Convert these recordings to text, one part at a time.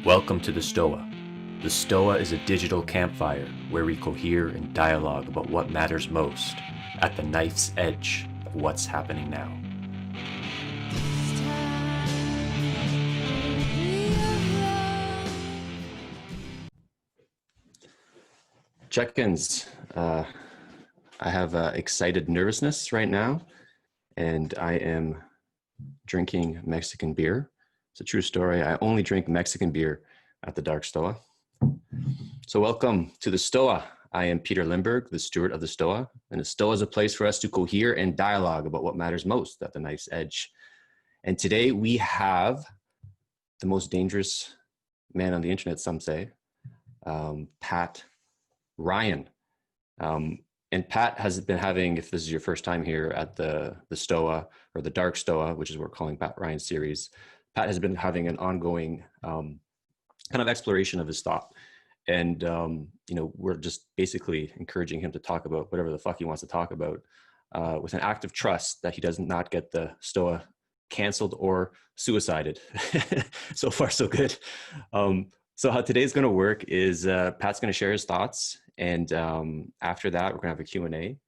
Welcome to the Stoa. The Stoa is a digital campfire where we cohere and dialogue about what matters most at the knife's edge of what's happening now. Check-ins. I have excited nervousness right now, and I am drinking Mexican beer. It's a true story. I only drink Mexican beer at the Dark Stoa. So welcome to the Stoa. I am Peter Lindbergh, the steward of the Stoa, and the Stoa is a place for us to cohere and dialogue about what matters most at the knife's edge. And today we have the most dangerous man on the internet, some say, Pat Ryan. And Pat has been having, if this is your first time here at the Stoa or the Dark Stoa, which is what we're calling Pat Ryan's series, Pat has been having an ongoing kind of exploration of his thought. And, we're just basically encouraging him to talk about whatever the fuck he wants to talk about with an act of trust that he does not get the Stoa canceled or suicided. So far, so good. So how today's going to work is Pat's going to share his thoughts. And after that, we're going to have a Q&A.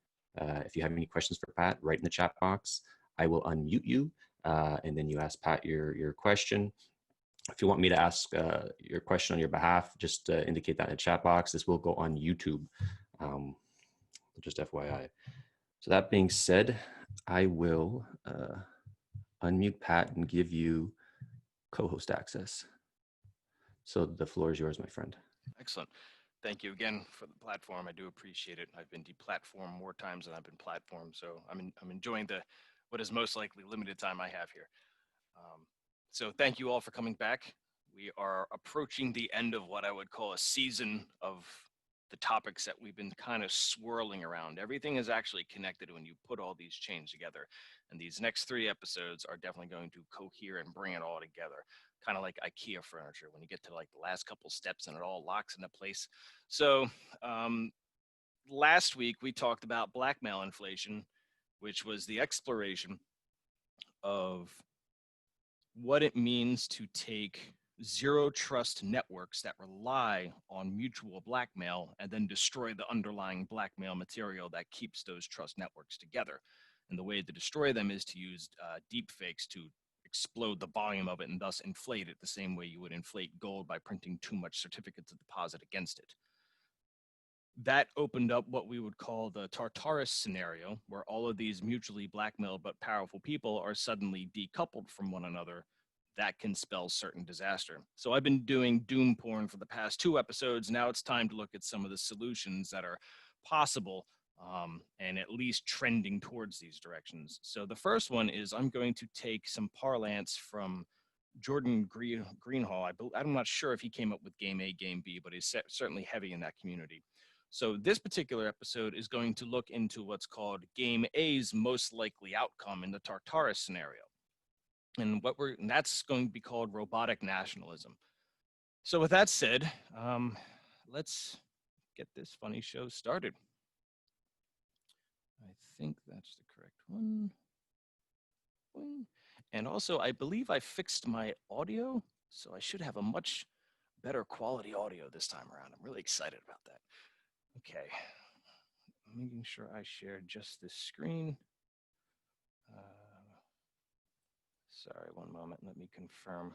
If you have any questions for Pat, write in the chat box. I will unmute you. And then you ask Pat your question. If you want me to ask your question on your behalf, just indicate that in the chat box. This will go on YouTube, just FYI. So that being said, I will unmute Pat and give you co-host access. So the floor is yours, my friend. Excellent. Thank you again for the platform. I do appreciate it. I've been deplatformed more times than I've been platformed, so I'm enjoying what is most likely limited time I have here. So thank you all for coming back. We are approaching the end of what I would call a season of the topics that we've been kind of swirling around. Everything is actually connected when you put all these chains together. And these next 3 episodes are definitely going to cohere and bring it all together. Kind of like IKEA furniture, when you get to like the last couple steps and it all locks into place. So last week we talked about blackmail inflation, which was the exploration of what it means to take zero trust networks that rely on mutual blackmail and then destroy the underlying blackmail material that keeps those trust networks together. And the way to destroy them is to use deep fakes to explode the volume of it and thus inflate it the same way you would inflate gold by printing too much certificates of deposit against it. That opened up what we would call the Tartarus scenario, where all of these mutually blackmailed but powerful people are suddenly decoupled from one another. That can spell certain disaster. So I've been doing doom porn for the past 2 episodes. Now it's time to look at some of the solutions that are possible and at least trending towards these directions. So the first one is I'm going to take some parlance from Jordan Greenhall. I'm not sure if he came up with game A, game B, but he's certainly heavy in that community. So this particular episode is going to look into what's called game A's most likely outcome in the Tartarus scenario. And that's going to be called robotic nationalism. So with that said, let's get this funny show started. I think that's the correct one. And also, I believe I fixed my audio, so I should have a much better quality audio this time around. I'm really excited about that. Okay, making sure I share just this screen. Sorry, one moment, let me confirm.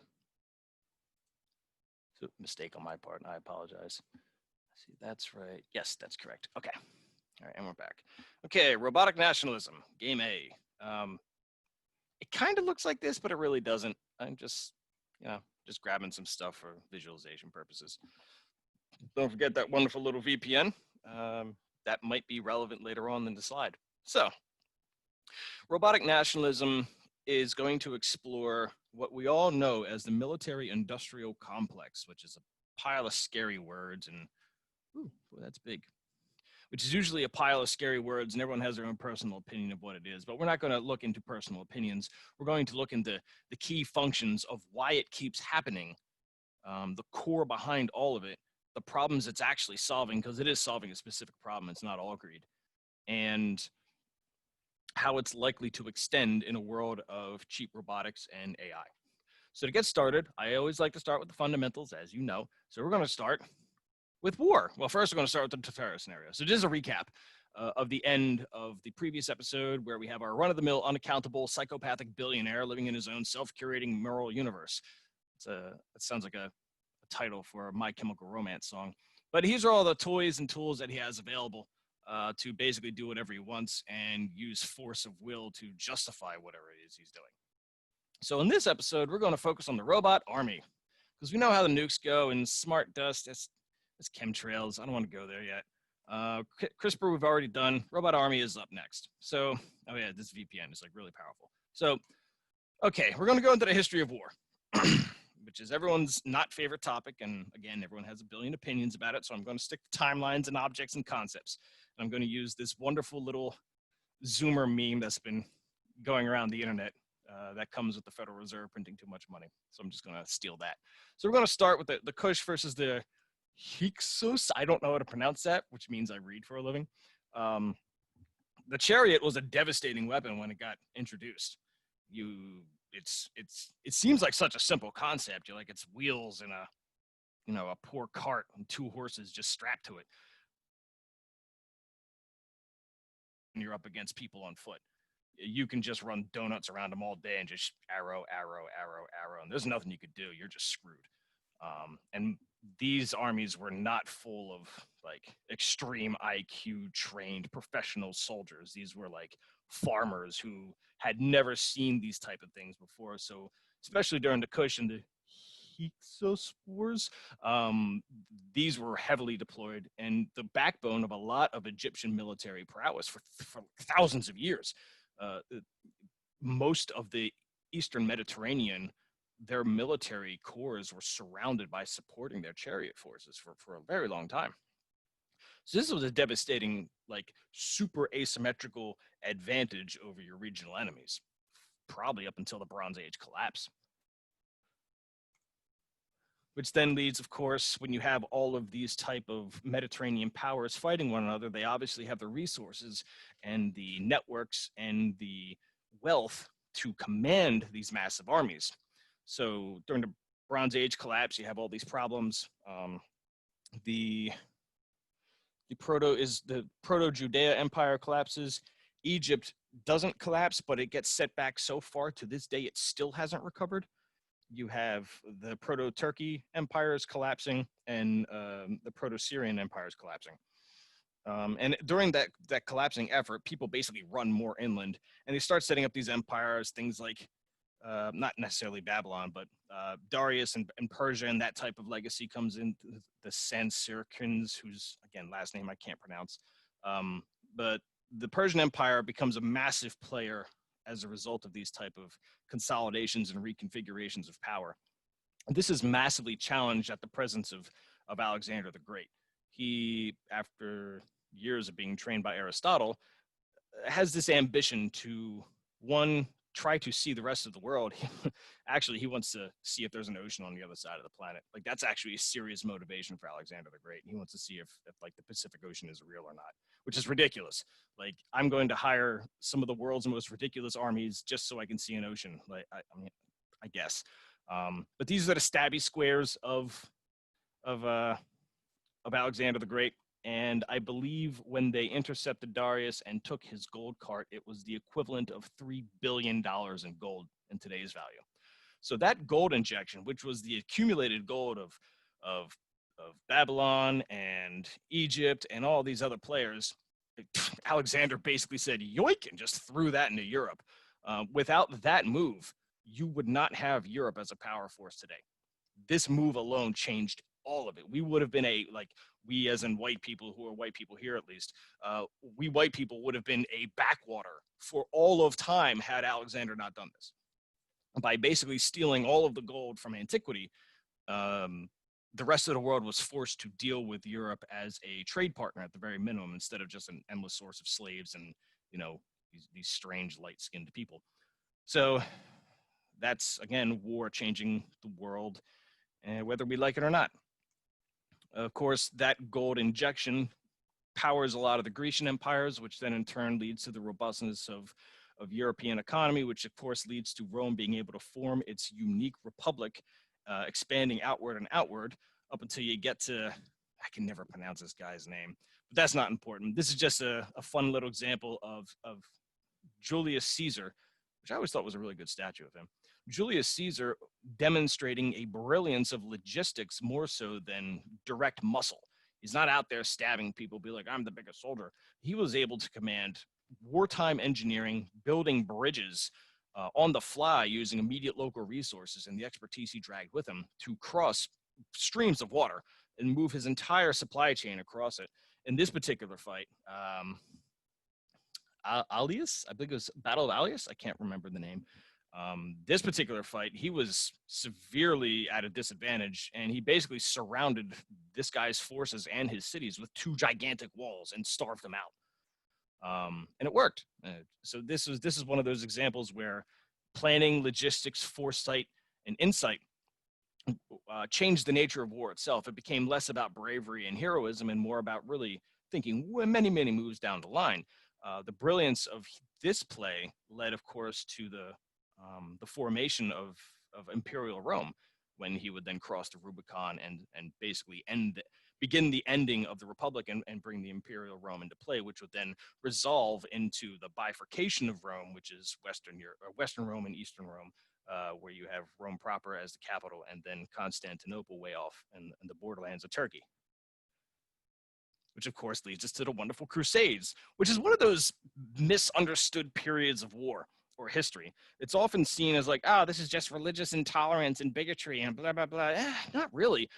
So, mistake on my part, and I apologize. See, that's right. Yes, that's correct. Okay. All right, and we're back. Okay, robotic nationalism, game A. It kind of looks like this, but it really doesn't. I'm just grabbing some stuff for visualization purposes. Don't forget that wonderful little VPN. That might be relevant later on in the slide. So, robotic nationalism is going to explore what we all know as the military-industrial complex, which is a pile of scary words, and ooh, boy, that's big. Which is usually a pile of scary words, and everyone has their own personal opinion of what it is. But we're not going to look into personal opinions. We're going to look into the key functions of why it keeps happening, the core behind all of it, the problems it's actually solving, because it is solving a specific problem. It's not all greed. And how it's likely to extend in a world of cheap robotics and AI. So to get started, I always like to start with the fundamentals, as you know. So we're going to start with war. Well, first we're going to start with the Tefera scenario. So just a recap of the end of the previous episode, where we have our run-of-the-mill, unaccountable, psychopathic billionaire living in his own self-curating moral universe. It sounds like a title for a My Chemical Romance song. But these are all the toys and tools that he has available to basically do whatever he wants and use force of will to justify whatever it is he's doing. So in this episode, we're going to focus on the robot army, because we know how the nukes go in smart dust. It's chemtrails. I don't want to go there yet. CRISPR we've already done. Robot army is up next. So, oh yeah, this VPN is like really powerful. So, okay, we're going to go into the history of war, which is everyone's not favorite topic. And again, everyone has a billion opinions about it. So I'm going to stick to timelines and objects and concepts. And I'm going to use this wonderful little Zoomer meme that's been going around the internet that comes with the Federal Reserve printing too much money. So I'm just going to steal that. So we're going to start with the Kush versus the Hyksos. I don't know how to pronounce that, which means I read for a living. The chariot was a devastating weapon when it got introduced. It seems like such a simple concept. You're like, it's wheels and a poor cart and two horses just strapped to it. And you're up against people on foot. You can just run donuts around them all day and just arrow, and there's nothing you could do. You're just screwed. And these armies were not full of like extreme IQ trained professional soldiers. These were like farmers who had never seen these type of things before. So especially during the Kush and the Hyksos wars, these were heavily deployed and the backbone of a lot of Egyptian military prowess for thousands of years. Most of the Eastern Mediterranean, their military corps were surrounded by supporting their chariot forces for a very long time. So this was a devastating, like super asymmetrical advantage over your regional enemies, probably up until the Bronze Age collapse. Which then leads, of course, when you have all of these type of Mediterranean powers fighting one another, they obviously have the resources and the networks and the wealth to command these massive armies. So during the Bronze Age collapse, you have all these problems. The Proto-Judea Empire collapses. Egypt doesn't collapse, but it gets set back so far to this day, it still hasn't recovered. You have the Proto-Turkey empires collapsing and the Proto-Syrian empires collapsing. And during that collapsing effort, people basically run more inland and they start setting up these empires, things like not necessarily Babylon, but Darius and Persia, and that type of legacy comes in. The Sansirkins, whose, again, last name I can't pronounce. But the Persian Empire becomes a massive player as a result of these type of consolidations and reconfigurations of power. And this is massively challenged at the presence of Alexander the Great. He, after years of being trained by Aristotle, has this ambition to, one, try to see the rest of the world. Actually, he wants to see if there's an ocean on the other side of the planet. Like, that's actually a serious motivation for Alexander the Great. He wants to see if like the Pacific Ocean is real or not, which is ridiculous. Like, I'm going to hire some of the world's most ridiculous armies just so I can see an ocean. Like, I mean, I guess. But these are the stabby squares of Alexander the Great. And I believe when they intercepted Darius and took his gold cart, it was the equivalent of $3 billion in gold in today's value. So that gold injection, which was the accumulated gold of Babylon and Egypt and all these other players, Alexander basically said, yoink, and just threw that into Europe. Without that move, you would not have Europe as a power force today. This move alone changed all of it. We would have been we as in white people, who are white people here at least, we white people would have been a backwater for all of time had Alexander not done this. By basically stealing all of the gold from antiquity, the rest of the world was forced to deal with Europe as a trade partner at the very minimum, instead of just an endless source of slaves and, these strange light-skinned people. So that's, again, war changing the world, whether we like it or not. Of course, that gold injection powers a lot of the Grecian empires, which then in turn leads to the robustness of of European economy, which of course leads to Rome being able to form its unique republic, expanding outward and outward up until you get to, I can never pronounce this guy's name, but that's not important. This is just a fun little example of Julius Caesar, which I always thought was a really good statue of him. Julius Caesar demonstrating a brilliance of logistics more so than direct muscle. He's not out there stabbing people, be like, I'm the biggest soldier. He was able to command wartime engineering, building bridges on the fly using immediate local resources and the expertise he dragged with him to cross streams of water and move his entire supply chain across it. In this particular fight, Alias, I think it was Battle of Alias. I can't remember the name. This particular fight, he was severely at a disadvantage, and he basically surrounded this guy's forces and his cities with 2 gigantic walls and starved them out. And it worked. So this is one of those examples where planning, logistics, foresight, and insight changed the nature of war itself. It became less about bravery and heroism and more about really thinking many, many moves down the line. The brilliance of this play led, of course, to the formation of Imperial Rome, when he would then cross the Rubicon and basically begin the ending of the Republic and bring the Imperial Rome into play, which would then resolve into the bifurcation of Rome, which is Western Rome and Eastern Rome, where you have Rome proper as the capital, and then Constantinople way off in the borderlands of Turkey. Which of course leads us to the wonderful Crusades, which is one of those misunderstood periods of war or history. It's often seen as like, this is just religious intolerance and bigotry and blah, blah, blah. Not really.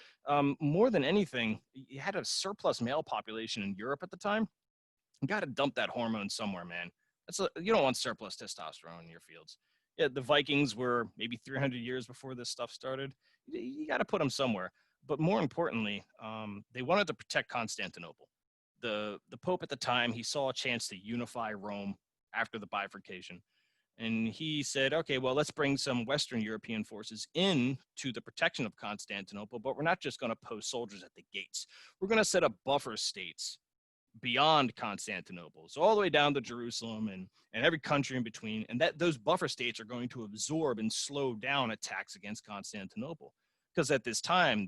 More than anything, you had a surplus male population in Europe at the time. You got to dump that hormone somewhere, man. You don't want surplus testosterone in your fields. Yeah, the Vikings were maybe 300 years before this stuff started. You got to put them somewhere. But more importantly, they wanted to protect Constantinople. The Pope at the time, he saw a chance to unify Rome after the bifurcation. And he said, okay, well, let's bring some Western European forces in to the protection of Constantinople, but we're not just going to post soldiers at the gates. We're going to set up buffer states beyond Constantinople, so all the way down to Jerusalem and every country in between. And those buffer states are going to absorb and slow down attacks against Constantinople. Because at this time,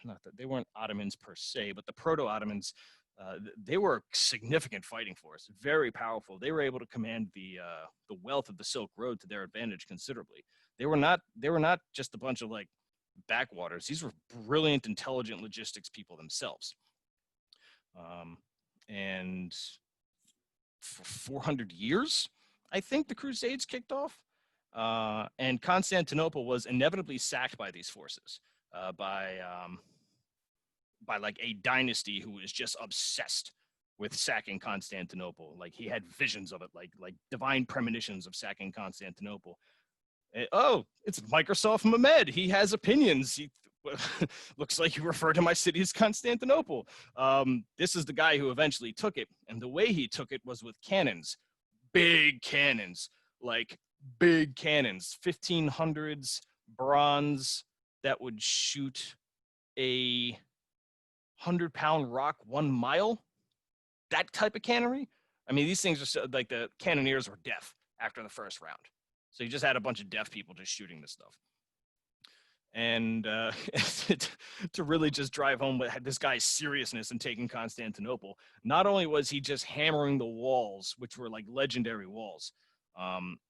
not that they weren't Ottomans per se, but the proto-Ottomans, they were a significant fighting force, very powerful. They were able to command the wealth of the Silk Road to their advantage considerably. They were not just a bunch of like backwaters. These were brilliant, intelligent logistics people themselves. And for 400 years, I think the Crusades kicked off. And Constantinople was inevitably sacked by these forces, by like a dynasty who was just obsessed with sacking Constantinople. Like he had visions of it, like divine premonitions of sacking Constantinople. It's Microsoft Mehmed. He has opinions. Looks like you refer to my city as Constantinople. This is the guy who eventually took it, and the way he took it was with cannons, big cannons, like big cannons, 1500s bronze that would shoot a 100-pound rock 1 mile. That type of cannery. I mean, these things are so, like the cannoneers were deaf after the first round. So you just had a bunch of deaf people just shooting this stuff. And to really just drive home this guy's seriousness in taking Constantinople, not only was he just hammering the walls, which were like legendary walls,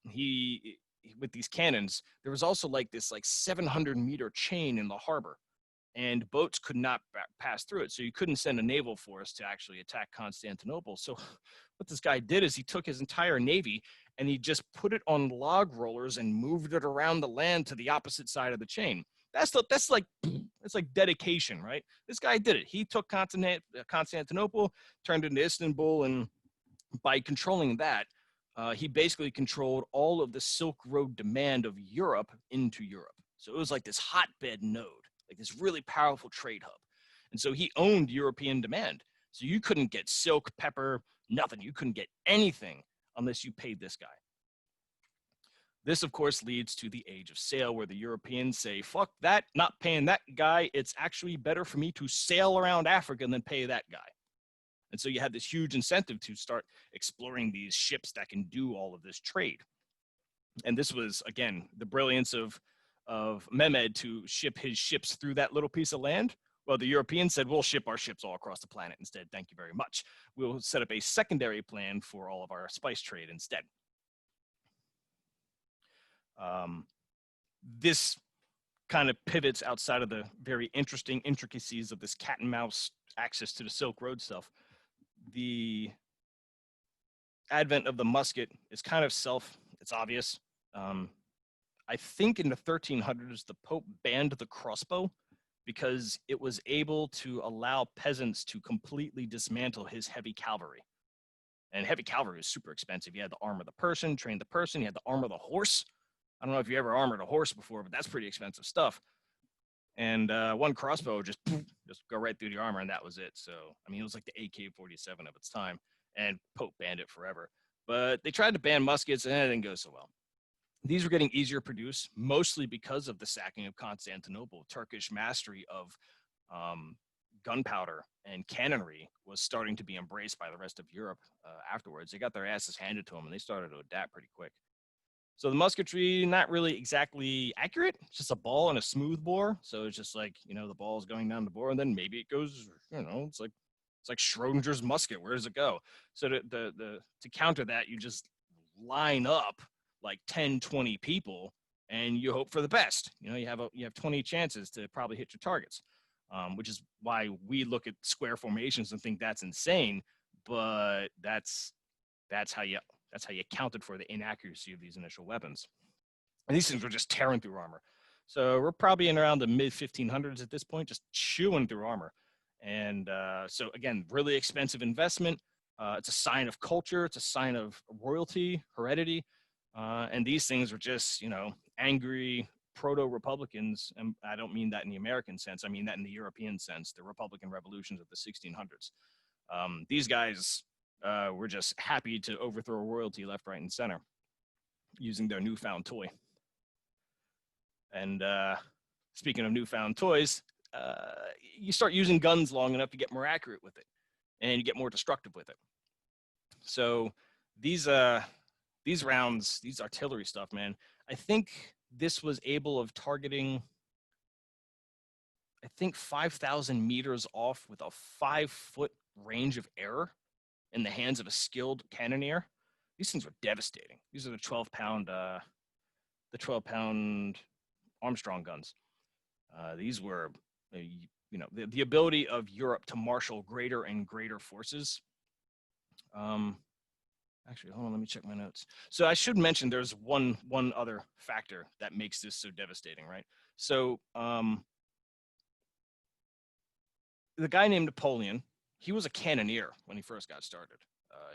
he with these cannons, there was also like this 700-meter chain in the harbor, and boats could not pass through it. So you couldn't send a naval force to actually attack Constantinople. So what this guy did is he took his entire navy and he just put it on log rollers and moved it around the land to the opposite side of the chain. That's like dedication, right? This guy did it. He took Constantinople, turned it into Istanbul, and by controlling that, he basically controlled all of the Silk Road demand of Europe into Europe. So it was like this hotbed node, like this really powerful trade hub. And so he owned European demand. So you couldn't get silk, pepper, nothing. You couldn't get anything unless you paid this guy. This, of course, leads to the age of sail, where the Europeans say, fuck that, not paying that guy. It's actually better for me to sail around Africa than pay that guy. And so you had this huge incentive to start exploring these ships that can do all of this trade. And this was, again, the brilliance of Mehmed to ship his ships through that little piece of land. Well, the Europeans said, we'll ship our ships all across the planet instead. Thank you very much. We'll set up a secondary plan for all of our spice trade instead. This kind of pivots outside of the very interesting intricacies of this cat and mouse access to the Silk Road stuff. The advent of the musket is kind of it's obvious. I think in the 1300s, the Pope banned the crossbow because it was able to allow peasants to completely dismantle his heavy cavalry. And heavy cavalry is super expensive. You had to armor the person, train the person, you had to armor the horse. I don't know if you ever armored a horse before, but that's pretty expensive stuff. And one crossbow just go right through the armor, and that was it. So, I mean, it was like the AK-47 of its time, and Pope banned it forever. But they tried to ban muskets, and it didn't go so well. These were getting easier to produce, mostly because of the sacking of Constantinople. Turkish mastery of gunpowder and cannonry was starting to be embraced by the rest of Europe afterwards. They got their asses handed to them, and they started to adapt pretty quick. So the musketry, not really exactly accurate. It's just a ball and a smooth bore. So it's just like, you know, the ball is going down the bore, and then maybe it goes, you know, it's like Schrodinger's musket. Where does it go? So to counter that, you just line up like 10, 20 people, and you hope for the best. You know, you have 20 chances to probably hit your targets, which is why we look at square formations and think that's insane. But that's how you accounted for the inaccuracy of these initial weapons. And these things were just tearing through armor. So we're probably in around the mid 1500s at this point, just chewing through armor. And so again, really expensive investment. It's a sign of culture. It's a sign of royalty, heredity. And these things were just, you know, angry proto-republicans. And I don't mean that in the American sense. I mean that in the European sense, the Republican revolutions of the 1600s. These guys were just happy to overthrow royalty left, right, and center using their newfound toy. And speaking of newfound toys, you start using guns long enough to get more accurate with it, and you get more destructive with it. So these rounds, these artillery stuff, man, I think this was able of targeting, I think 5,000 meters off with a 5-foot range of error in the hands of a skilled cannoneer. These things were devastating. These are the 12-pound Armstrong guns. These were, you know, the ability of Europe to marshal greater and greater forces. Actually, hold on, let me check my notes. So I should mention there's one other factor that makes this so devastating, right? So the guy named Napoleon, he was a cannoneer when he first got started.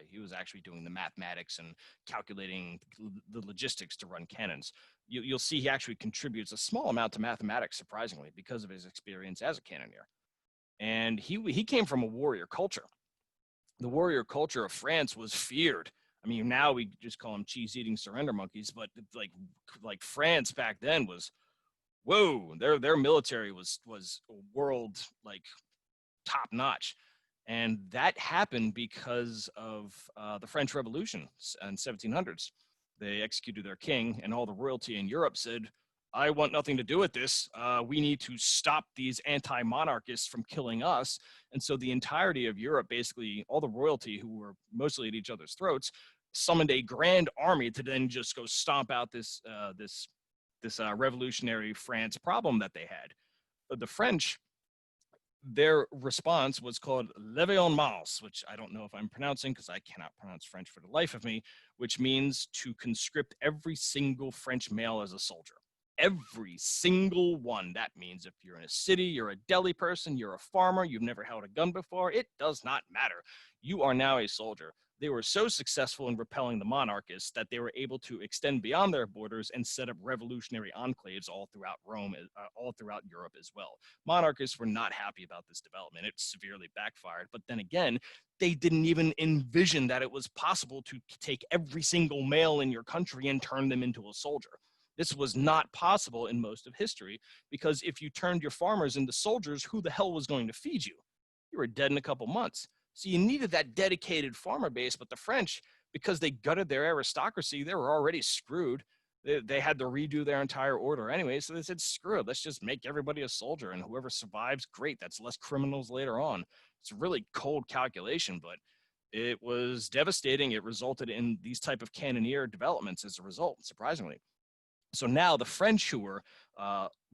He was actually doing the mathematics and calculating the logistics to run cannons. You'll see he actually contributes a small amount to mathematics, surprisingly, because of his experience as a cannoneer. And he came from a warrior culture. The warrior culture of France was feared. I mean, now we just call them cheese-eating surrender monkeys, but like France back then was, whoa, their military was world like top notch. And that happened because of the French Revolution in 1700s. They executed their king, and all the royalty in Europe said, I want nothing to do with this. We need to stop these anti-monarchists from killing us. And so the entirety of Europe, basically all the royalty who were mostly at each other's throats, summoned a grand army to then just go stomp out this revolutionary France problem that they had. The French, their response was called Levée en Masse, which I don't know if I'm pronouncing because I cannot pronounce French for the life of me, which means to conscript every single French male as a soldier. Every single one. That means if you're in a city, you're a deli person, you're a farmer, you've never held a gun before, it does not matter. You are now a soldier. They were so successful in repelling the monarchists that they were able to extend beyond their borders and set up revolutionary enclaves all throughout Rome, all throughout Europe as well. Monarchists were not happy about this development. It severely backfired. But then again, they didn't even envision that it was possible to take every single male in your country and turn them into a soldier. This was not possible in most of history, because if you turned your farmers into soldiers, who the hell was going to feed you? You were dead in a couple months. So you needed that dedicated farmer base, but the French, because they gutted their aristocracy, they were already screwed. They had to redo their entire order anyway. So they said, screw it, let's just make everybody a soldier, and whoever survives, great. That's less criminals later on. It's a really cold calculation, but it was devastating. It resulted in these type of cannoneer developments as a result, surprisingly. So now the French, who were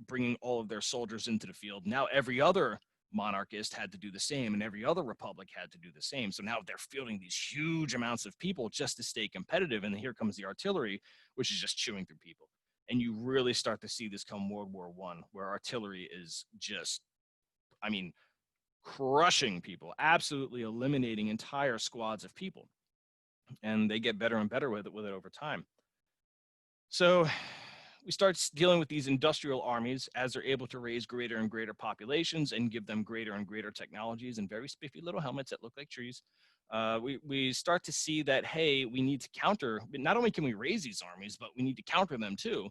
bringing all of their soldiers into the field, now every other monarchist had to do the same, and every other republic had to do the same. So now they're fielding these huge amounts of people just to stay competitive. And here comes the artillery, which is just chewing through people. And you really start to see this come World War I, where artillery is just, I mean, crushing people, absolutely eliminating entire squads of people. And they get better and better with it over time. So we start dealing with these industrial armies as they're able to raise greater and greater populations and give them greater and greater technologies and very spiffy little helmets that look like trees. We start to see that, hey, we need to counter, not only can we raise these armies, but we need to counter them too.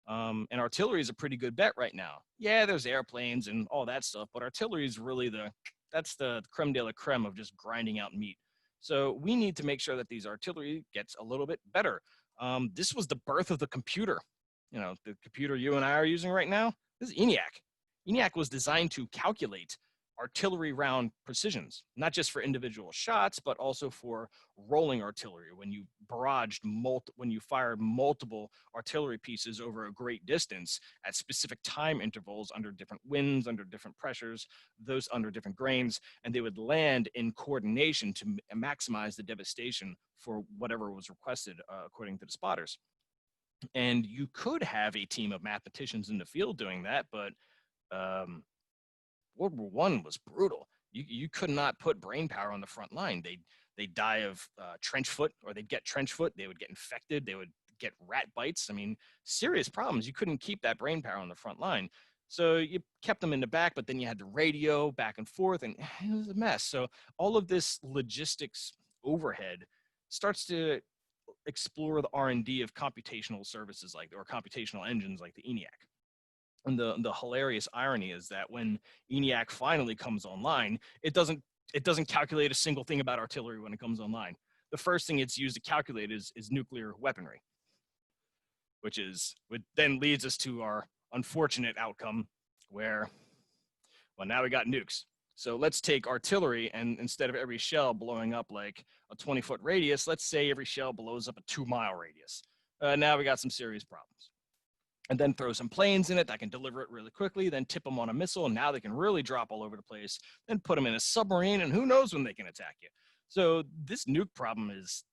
And artillery is a pretty good bet right now. Yeah, there's airplanes and all that stuff, but artillery is really that's the creme de la creme of just grinding out meat. So we need to make sure that these artillery gets a little bit better. This was the birth of the computer. You know, the computer you and I are using right now, this is ENIAC. ENIAC was designed to calculate artillery round precisions, not just for individual shots, but also for rolling artillery. When you when you fired multiple artillery pieces over a great distance at specific time intervals under different winds, under different pressures, those under different grains, and they would land in coordination to maximize the devastation for whatever was requested according to the spotters. And you could have a team of mathematicians in the field doing that, but World War I was brutal. You could not put brain power on the front line. They'd die of trench foot, or they'd get trench foot. They would get infected. They would get rat bites. I mean, serious problems. You couldn't keep that brain power on the front line. So you kept them in the back, but then you had to radio back and forth, and it was a mess. So all of this logistics overhead starts to explore the R&D of computational services or computational engines like the ENIAC. And the hilarious irony is that when ENIAC finally comes online, it doesn't calculate a single thing about artillery when it comes online. The first thing it's used to calculate is nuclear weaponry, which then leads us to our unfortunate outcome where, well, now we got nukes. So let's take artillery, and instead of every shell blowing up like a 20-foot radius, let's say every shell blows up a 2-mile radius. Now we got some serious problems. And then throw some planes in it that can deliver it really quickly, then tip them on a missile, and now they can really drop all over the place, then put them in a submarine, and who knows when they can attack you. So this nuke problem is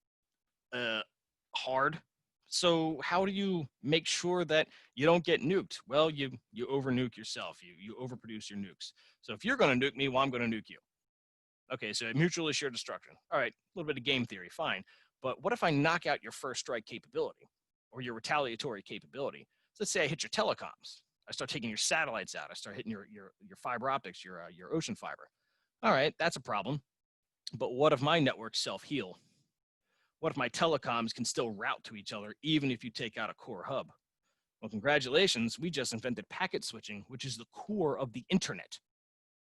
hard. So how do you make sure that you don't get nuked? Well, you over-nuke yourself. You overproduce your nukes. So if you're going to nuke me, well, I'm going to nuke you. Okay, so mutually assured destruction. All right, a little bit of game theory, fine. But what if I knock out your first strike capability or your retaliatory capability? So let's say I hit your telecoms. I start taking your satellites out. I start hitting your fiber optics, your ocean fiber. All right, that's a problem. But what if my networks self-heal? What if my telecoms can still route to each other even if you take out a core hub? Well, congratulations, we just invented packet switching, which is the core of the internet.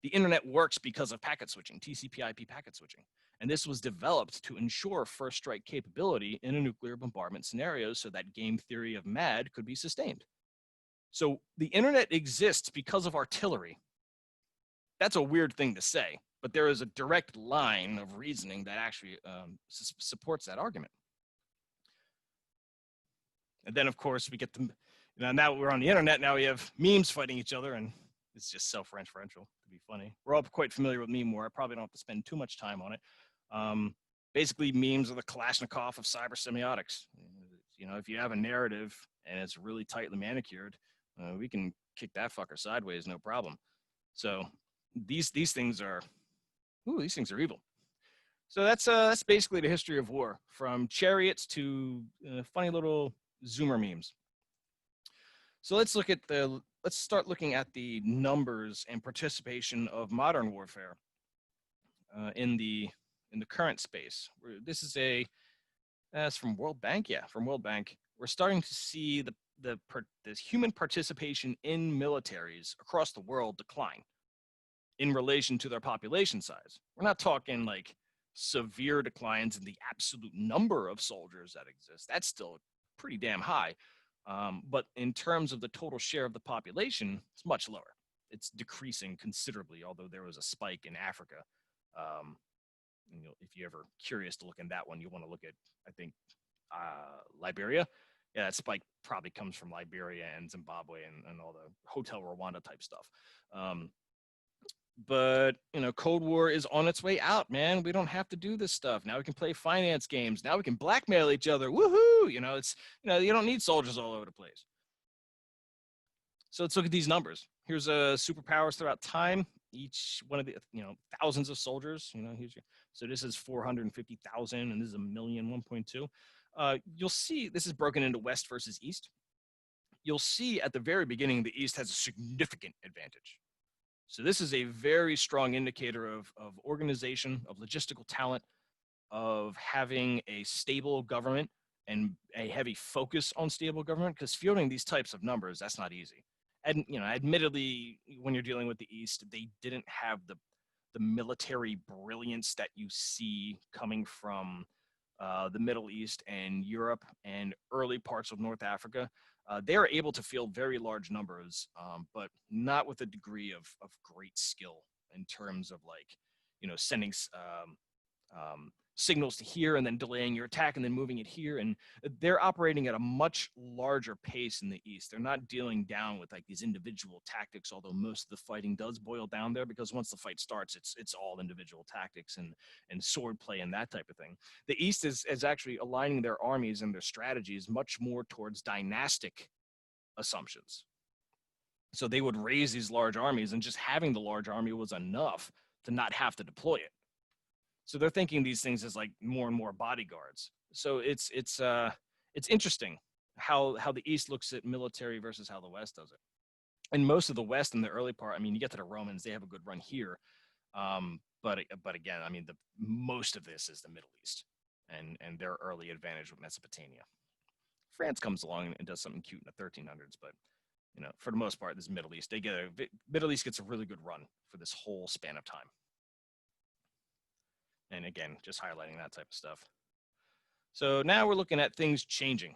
The internet works because of packet switching, TCP/IP packet switching. And this was developed to ensure first strike capability in a nuclear bombardment scenario so that game theory of MAD could be sustained. So the internet exists because of artillery. That's a weird thing to say, but there is a direct line of reasoning that actually supports that argument. And then, of course, we get now we're on the internet, now we have memes fighting each other, and it's just self-referential to be funny. We're all quite familiar with meme war. I probably don't have to spend too much time on it. Basically, memes are the Kalashnikov of cyber semiotics. You know, if you have a narrative and it's really tightly manicured, we can kick that fucker sideways, no problem. So these things are evil. So that's basically the history of war, from chariots to funny little Zoomer memes. So let's start looking at the numbers and participation of modern warfare in the current space. This is that's from World Bank. Yeah, from World Bank. We're starting to see this human participation in militaries across the world decline in relation to their population size. We're not talking like severe declines in the absolute number of soldiers that exist. That's still pretty damn high. But in terms of the total share of the population, it's much lower. It's decreasing considerably, although there was a spike in Africa. Um, if you're ever curious to look in that one, you want to look at, I think, Liberia. Yeah, that spike probably comes from Liberia and Zimbabwe and all the Hotel Rwanda type stuff. But Cold War is on its way out, man. We don't have to do this stuff now. We can play finance games now. We can blackmail each other. Woohoo! It's you don't need soldiers all over the place. So let's look at these numbers. Here's superpowers throughout time. Each one of the thousands of soldiers. So this is 450,000, and this is a million, 1.2. You'll see this is broken into West versus East. You'll see at the very beginning the East has a significant advantage. So this is a very strong indicator of organization, of logistical talent, of having a stable government and a heavy focus on stable government, because fielding these types of numbers, that's not easy. And admittedly, when you're dealing with the East, they didn't have the military brilliance that you see coming from the Middle East and Europe and early parts of North Africa. They are able to field very large numbers, but not with a degree of great skill in terms of sending signals to here and then delaying your attack and then moving it here. And they're operating at a much larger pace in the East. They're not dealing down with these individual tactics, although most of the fighting does boil down there, because once the fight starts, it's all individual tactics and sword play and that type of thing. The East is actually aligning their armies and their strategies much more towards dynastic assumptions. So they would raise these large armies, and just having the large army was enough to not have to deploy it. So they're thinking these things as more and more bodyguards. So it's interesting how the East looks at military versus how the West does it. And most of the West in the early part, you get to the Romans, they have a good run here. But again, most of this is the Middle East and their early advantage with Mesopotamia. France comes along and does something cute in the 1300s, but for the most part, this Middle East, Middle East gets a really good run for this whole span of time. And again, just highlighting that type of stuff. So now we're looking at things changing.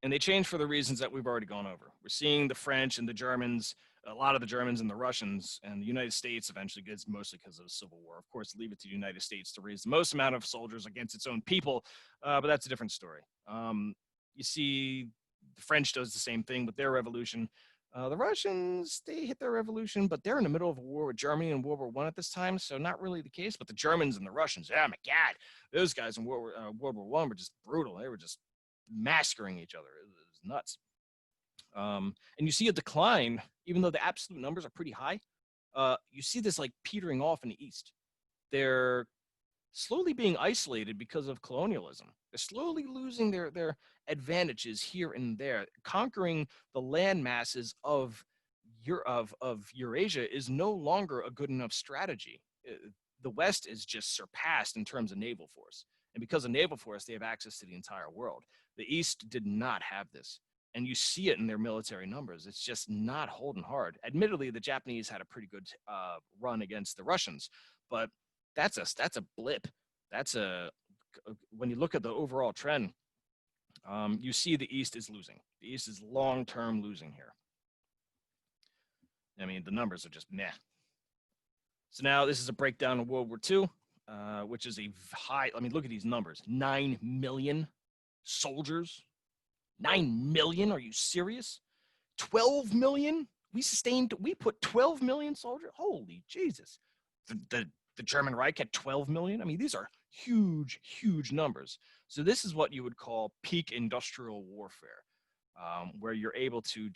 And they change for the reasons that we've already gone over. We're seeing the French and the Germans, a lot of the Germans and the Russians, and the United States eventually gets, mostly because of the Civil War. Of course, leave it to the United States to raise the most amount of soldiers against its own people, but that's a different story. You see the French does the same thing with their revolution. The Russians, they hit their revolution, but they're in the middle of a war with Germany in World War I at this time, so not really the case. But the Germans and the Russians, oh my God, those guys in World War I were just brutal. They were just massacring each other. It was nuts. And you see a decline, even though the absolute numbers are pretty high. You see this petering off in the East. They're slowly being isolated because of colonialism. They're slowly losing their advantages here and there. Conquering the land masses of Eurasia is no longer a good enough strategy. The West is just surpassed in terms of naval force. And because of naval force, they have access to the entire world. The East did not have this. And you see it in their military numbers. It's just not holding hard. Admittedly, the Japanese had a pretty good run against the Russians, but that's a blip. When you look at the overall trend, you see the East is losing. The East is long-term losing here. The numbers are just meh. So now this is a breakdown of World War II, which is a high. Look at these numbers: 9 million soldiers. 9 million? Are you serious? 12 million? We put 12 million soldiers? Holy Jesus. The German Reich had 12 million. These are huge, huge numbers. So this is what you would call peak industrial warfare, where you're able to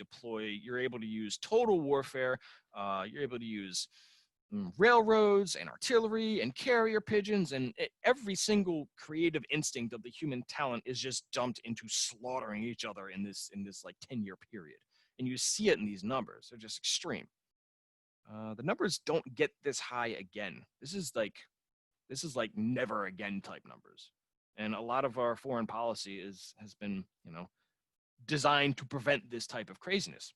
use total warfare. You're able to use railroads and artillery and carrier pigeons, and every single creative instinct of the human talent is just dumped into slaughtering each other in this 10-year period. And you see it in these numbers. They're just extreme. The numbers don't get this high again. This is like never again type numbers. And a lot of our foreign policy has been, designed to prevent this type of craziness.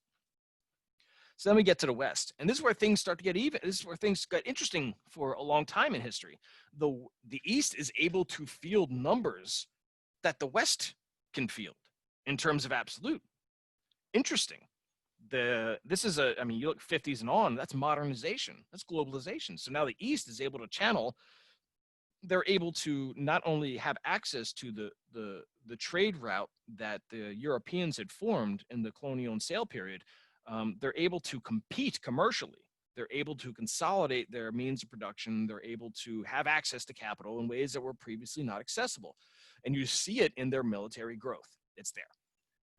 So then we get to the West, and this is where things start to get even. This is where things got interesting for a long time in history. The East is able to field numbers that the West can field in terms of absolute. Interesting. This is I mean, you look 50s and on, that's modernization, that's globalization. So now the East is able to channel. They're able to not only have access to the trade route that the Europeans had formed in the colonial and sale period. They're able to compete commercially. They're able to consolidate their means of production. They're able to have access to capital in ways that were previously not accessible. And you see it in their military growth. It's there,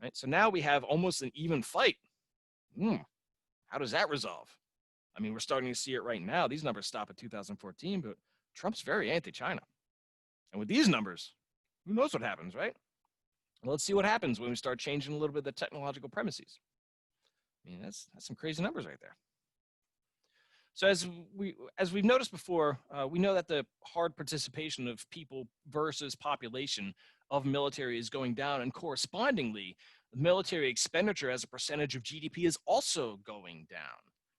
right? So now we have almost an even fight. How does that resolve? I mean, we're starting to see it right now. These numbers stop at 2014, but Trump's very anti-China. And with these numbers, who knows what happens, right? Well, let's see what happens when we start changing a little bit of the technological premises. I mean, that's some crazy numbers right there. So as we've noticed before, we know that the hard participation of people versus population of military is going down, and correspondingly, the military expenditure as a percentage of GDP is also going down.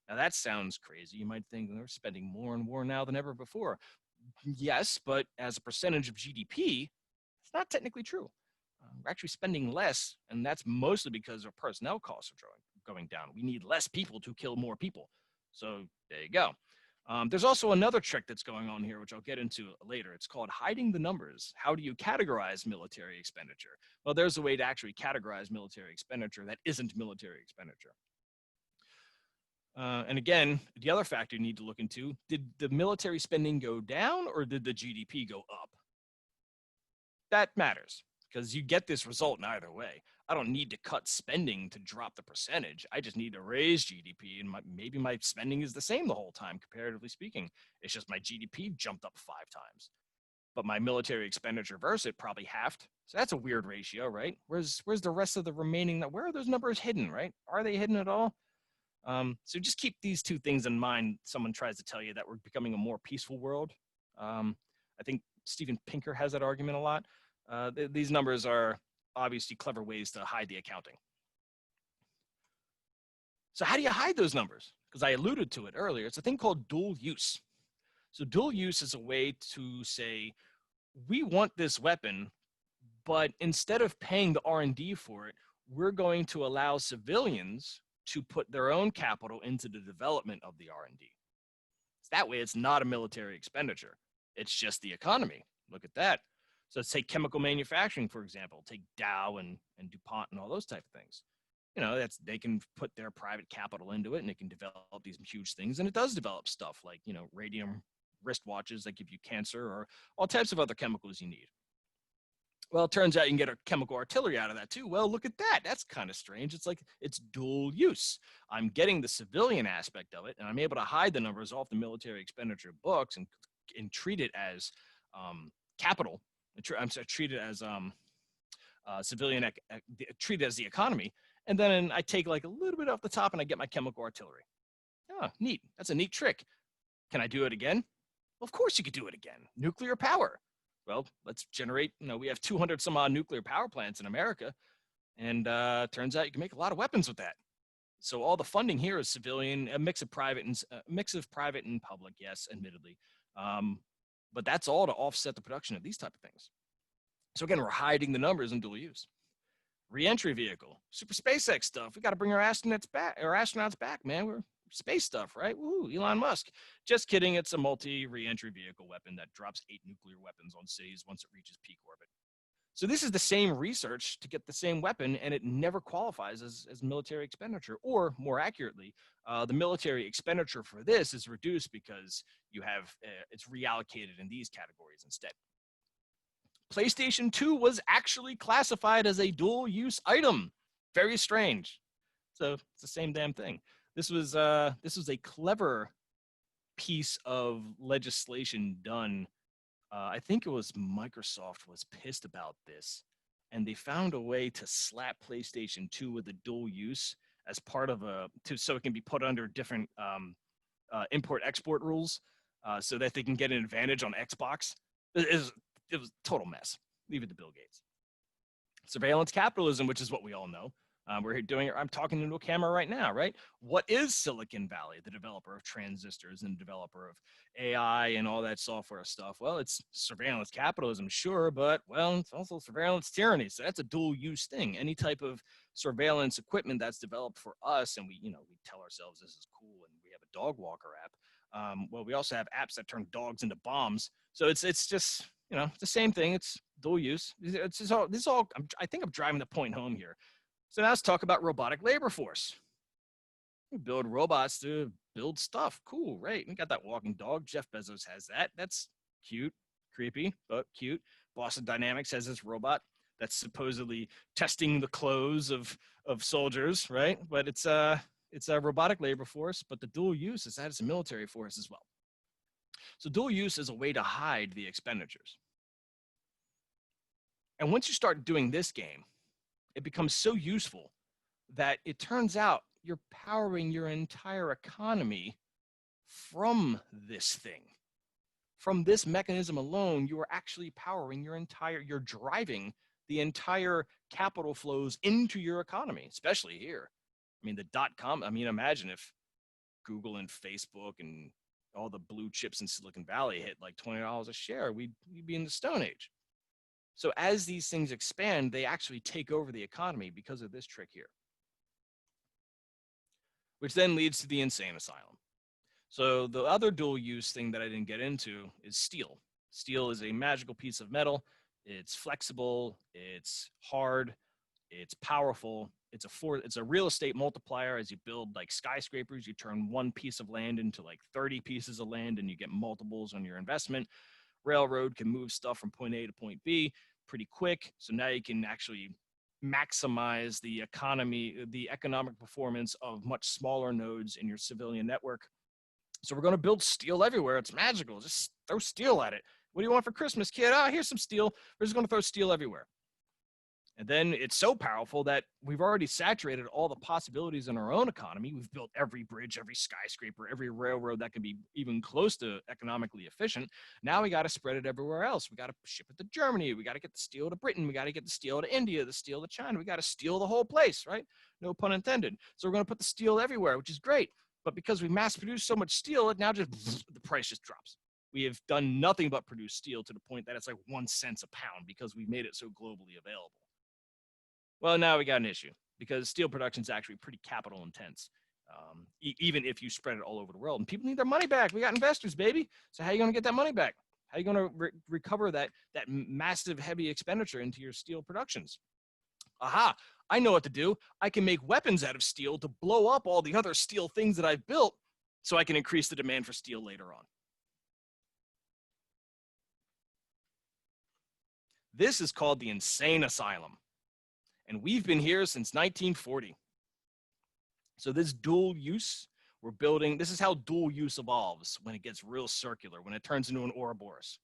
Now that sounds crazy. You might think they're spending more and more now than ever before. Yes, but as a percentage of GDP, it's not technically true. We're actually spending less, and that's mostly because our personnel costs are going down. We need less people to kill more people. So there you go. There's also another trick that's going on here, which I'll get into later. It's called hiding the numbers. How do you categorize military expenditure? Well, there's a way to actually categorize military expenditure that isn't military expenditure. And again, the other factor you need to look into, did the military spending go down or did the GDP go up? That matters because you get this result in either way. I don't need to cut spending to drop the percentage. I just need to raise GDP, and maybe my spending is the same the whole time, comparatively speaking. It's just my GDP jumped up 5 times. But my military expenditure versus it probably halved. So that's a weird ratio, right? Where's the rest of the remaining? Where are those numbers hidden, right? Are they hidden at all? So just keep these two things in mind. Someone tries to tell you that we're becoming a more peaceful world. I think Steven Pinker has that argument a lot. These numbers are obviously clever ways to hide the accounting. So how do you hide those numbers? Because I alluded to it earlier. It's a thing called dual use. So dual use is a way to say, we want this weapon, but instead of paying the R&D for it, we're going to allow civilians to put their own capital into the development of the R&D. So that way, it's not a military expenditure. It's just the economy. Look at that. So let's take chemical manufacturing, for example. Take Dow and DuPont and all those type of things. You know, they can put their private capital into it, and it can develop these huge things. And it does develop stuff like, you know, radium wristwatches that give you cancer, or all types of other chemicals you need. Well, it turns out you can get a chemical artillery out of that too. Well, look at that. That's kind of strange. It's like it's dual use. I'm getting the civilian aspect of it, and I'm able to hide the numbers off the military expenditure books and treat it as capital. I'm sorry, treat it as civilian, treat it as the economy. And then I take like a little bit off the top and I get my chemical artillery. Oh, neat. That's a neat trick. Can I do it again? Well, of course you could do it again. Nuclear power. Well, let's generate, you know, we have 200 some odd nuclear power plants in America. And turns out you can make a lot of weapons with that. So all the funding here is civilian, a mix of private and public, yes, admittedly. But that's all to offset the production of these type of things. So again, we're hiding the numbers in dual use. Re-entry vehicle, super SpaceX stuff. We got to bring our astronauts back, man. We're space stuff, right? Woo, Elon Musk. Just kidding. It's a multi-re-entry vehicle weapon that drops 8 nuclear weapons on cities once it reaches peak orbit. So this is the same research to get the same weapon, and it never qualifies as military expenditure. Or more accurately, the military expenditure for this is reduced because you have it's reallocated in these categories instead. PlayStation 2 was actually classified as a dual-use item. Very strange. So it's the same damn thing. This was a clever piece of legislation done. I think it was Microsoft was pissed about this, and they found a way to slap PlayStation 2 with a dual use as part of so it can be put under different import-export rules, so that they can get an advantage on Xbox. It was a total mess. Leave it to Bill Gates. Surveillance capitalism, which is what we all know. I'm talking into a camera right now, right? What is Silicon Valley, the developer of transistors and developer of AI and all that software stuff? Well, it's surveillance capitalism, sure, but well, it's also surveillance tyranny. So that's a dual use thing. Any type of surveillance equipment that's developed for us, and we tell ourselves this is cool, and we have a dog walker app. Well, we also have apps that turn dogs into bombs. So it's just it's the same thing. It's dual use. It's just all this is all. I think I'm driving the point home here. So now let's talk about robotic labor force. We build robots to build stuff. Cool, right? We got that walking dog. Jeff Bezos has that. That's cute, creepy, but cute. Boston Dynamics has this robot that's supposedly testing the clothes of soldiers, right? But it's a robotic labor force, but the dual use is that it's a military force as well. So dual use is a way to hide the expenditures. And once you start doing this game, it becomes so useful that it turns out you're powering your entire economy from this thing. From this mechanism alone, you are actually powering you're driving the entire capital flows into your economy, especially here. I mean, the .com, imagine if Google and Facebook and all the blue chips in Silicon Valley hit like $20 a share, we'd be in the Stone Age. So as these things expand, they actually take over the economy because of this trick here, which then leads to the insane asylum. So the other dual use thing that I didn't get into is steel. Steel is a magical piece of metal. It's flexible, it's hard, it's powerful. It's a real estate multiplier. As you build like skyscrapers, you turn one piece of land into like 30 pieces of land and you get multiples on your investment. Railroad can move stuff from point A to point B pretty quick. So now you can actually maximize the economic performance of much smaller nodes in your civilian network. So we're going to build steel everywhere. It's magical. Just throw steel at it. What do you want for Christmas, kid? Here's some steel. We're just going to throw steel everywhere. And then it's so powerful that we've already saturated all the possibilities in our own economy. We've built every bridge, every skyscraper, every railroad that can be even close to economically efficient. Now we got to spread it everywhere else. We got to ship it to Germany. We got to get the steel to Britain. We got to get the steel to India, the steel to China. We got to steal the whole place, right? No pun intended. So we're going to put the steel everywhere, which is great. But because we mass produce so much steel, it now just the price just drops. We have done nothing but produce steel to the point that it's like 1 cent a pound because we made it so globally available. Well, now we got an issue because steel production is actually pretty capital intense, even if you spread it all over the world. And people need their money back. We got investors, baby. So how are you going to get that money back? How are you going to recover that massive, heavy expenditure into your steel productions? Aha, I know what to do. I can make weapons out of steel to blow up all the other steel things that I've built so I can increase the demand for steel later on. This is called the insane asylum. And we've been here since 1940. So this dual use, we're building, this is how dual use evolves when it gets real circular, when it turns into an Ouroboros.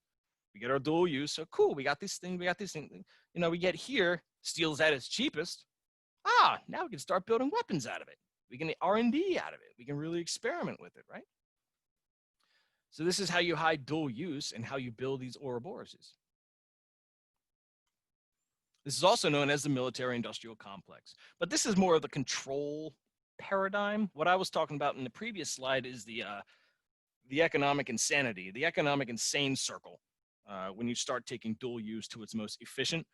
We get our dual use, so cool, we got this thing. We get here, steel's at its cheapest. Now we can start building weapons out of it. We can R&D out of it. We can really experiment with it, right? So this is how you hide dual use and how you build these Ouroboroses. This is also known as the military-industrial complex. But this is more of the control paradigm. What I was talking about in the previous slide is the economic insanity, the economic insane circle, when you start taking dual use to its most efficient.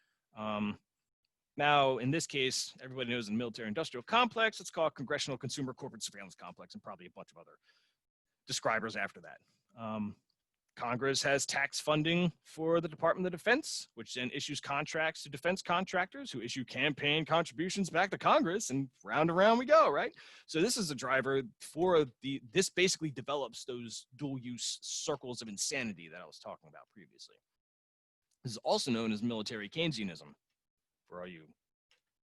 Now, in this case, everybody knows in the military-industrial complex, it's called Congressional Consumer Corporate Surveillance Complex, and probably a bunch of other describers after that. Congress has tax funding for the Department of Defense, which then issues contracts to defense contractors who issue campaign contributions back to Congress, and round and round we go, right? So this is a driver for this basically develops those dual use circles of insanity that I was talking about previously. This is also known as military Keynesianism for all you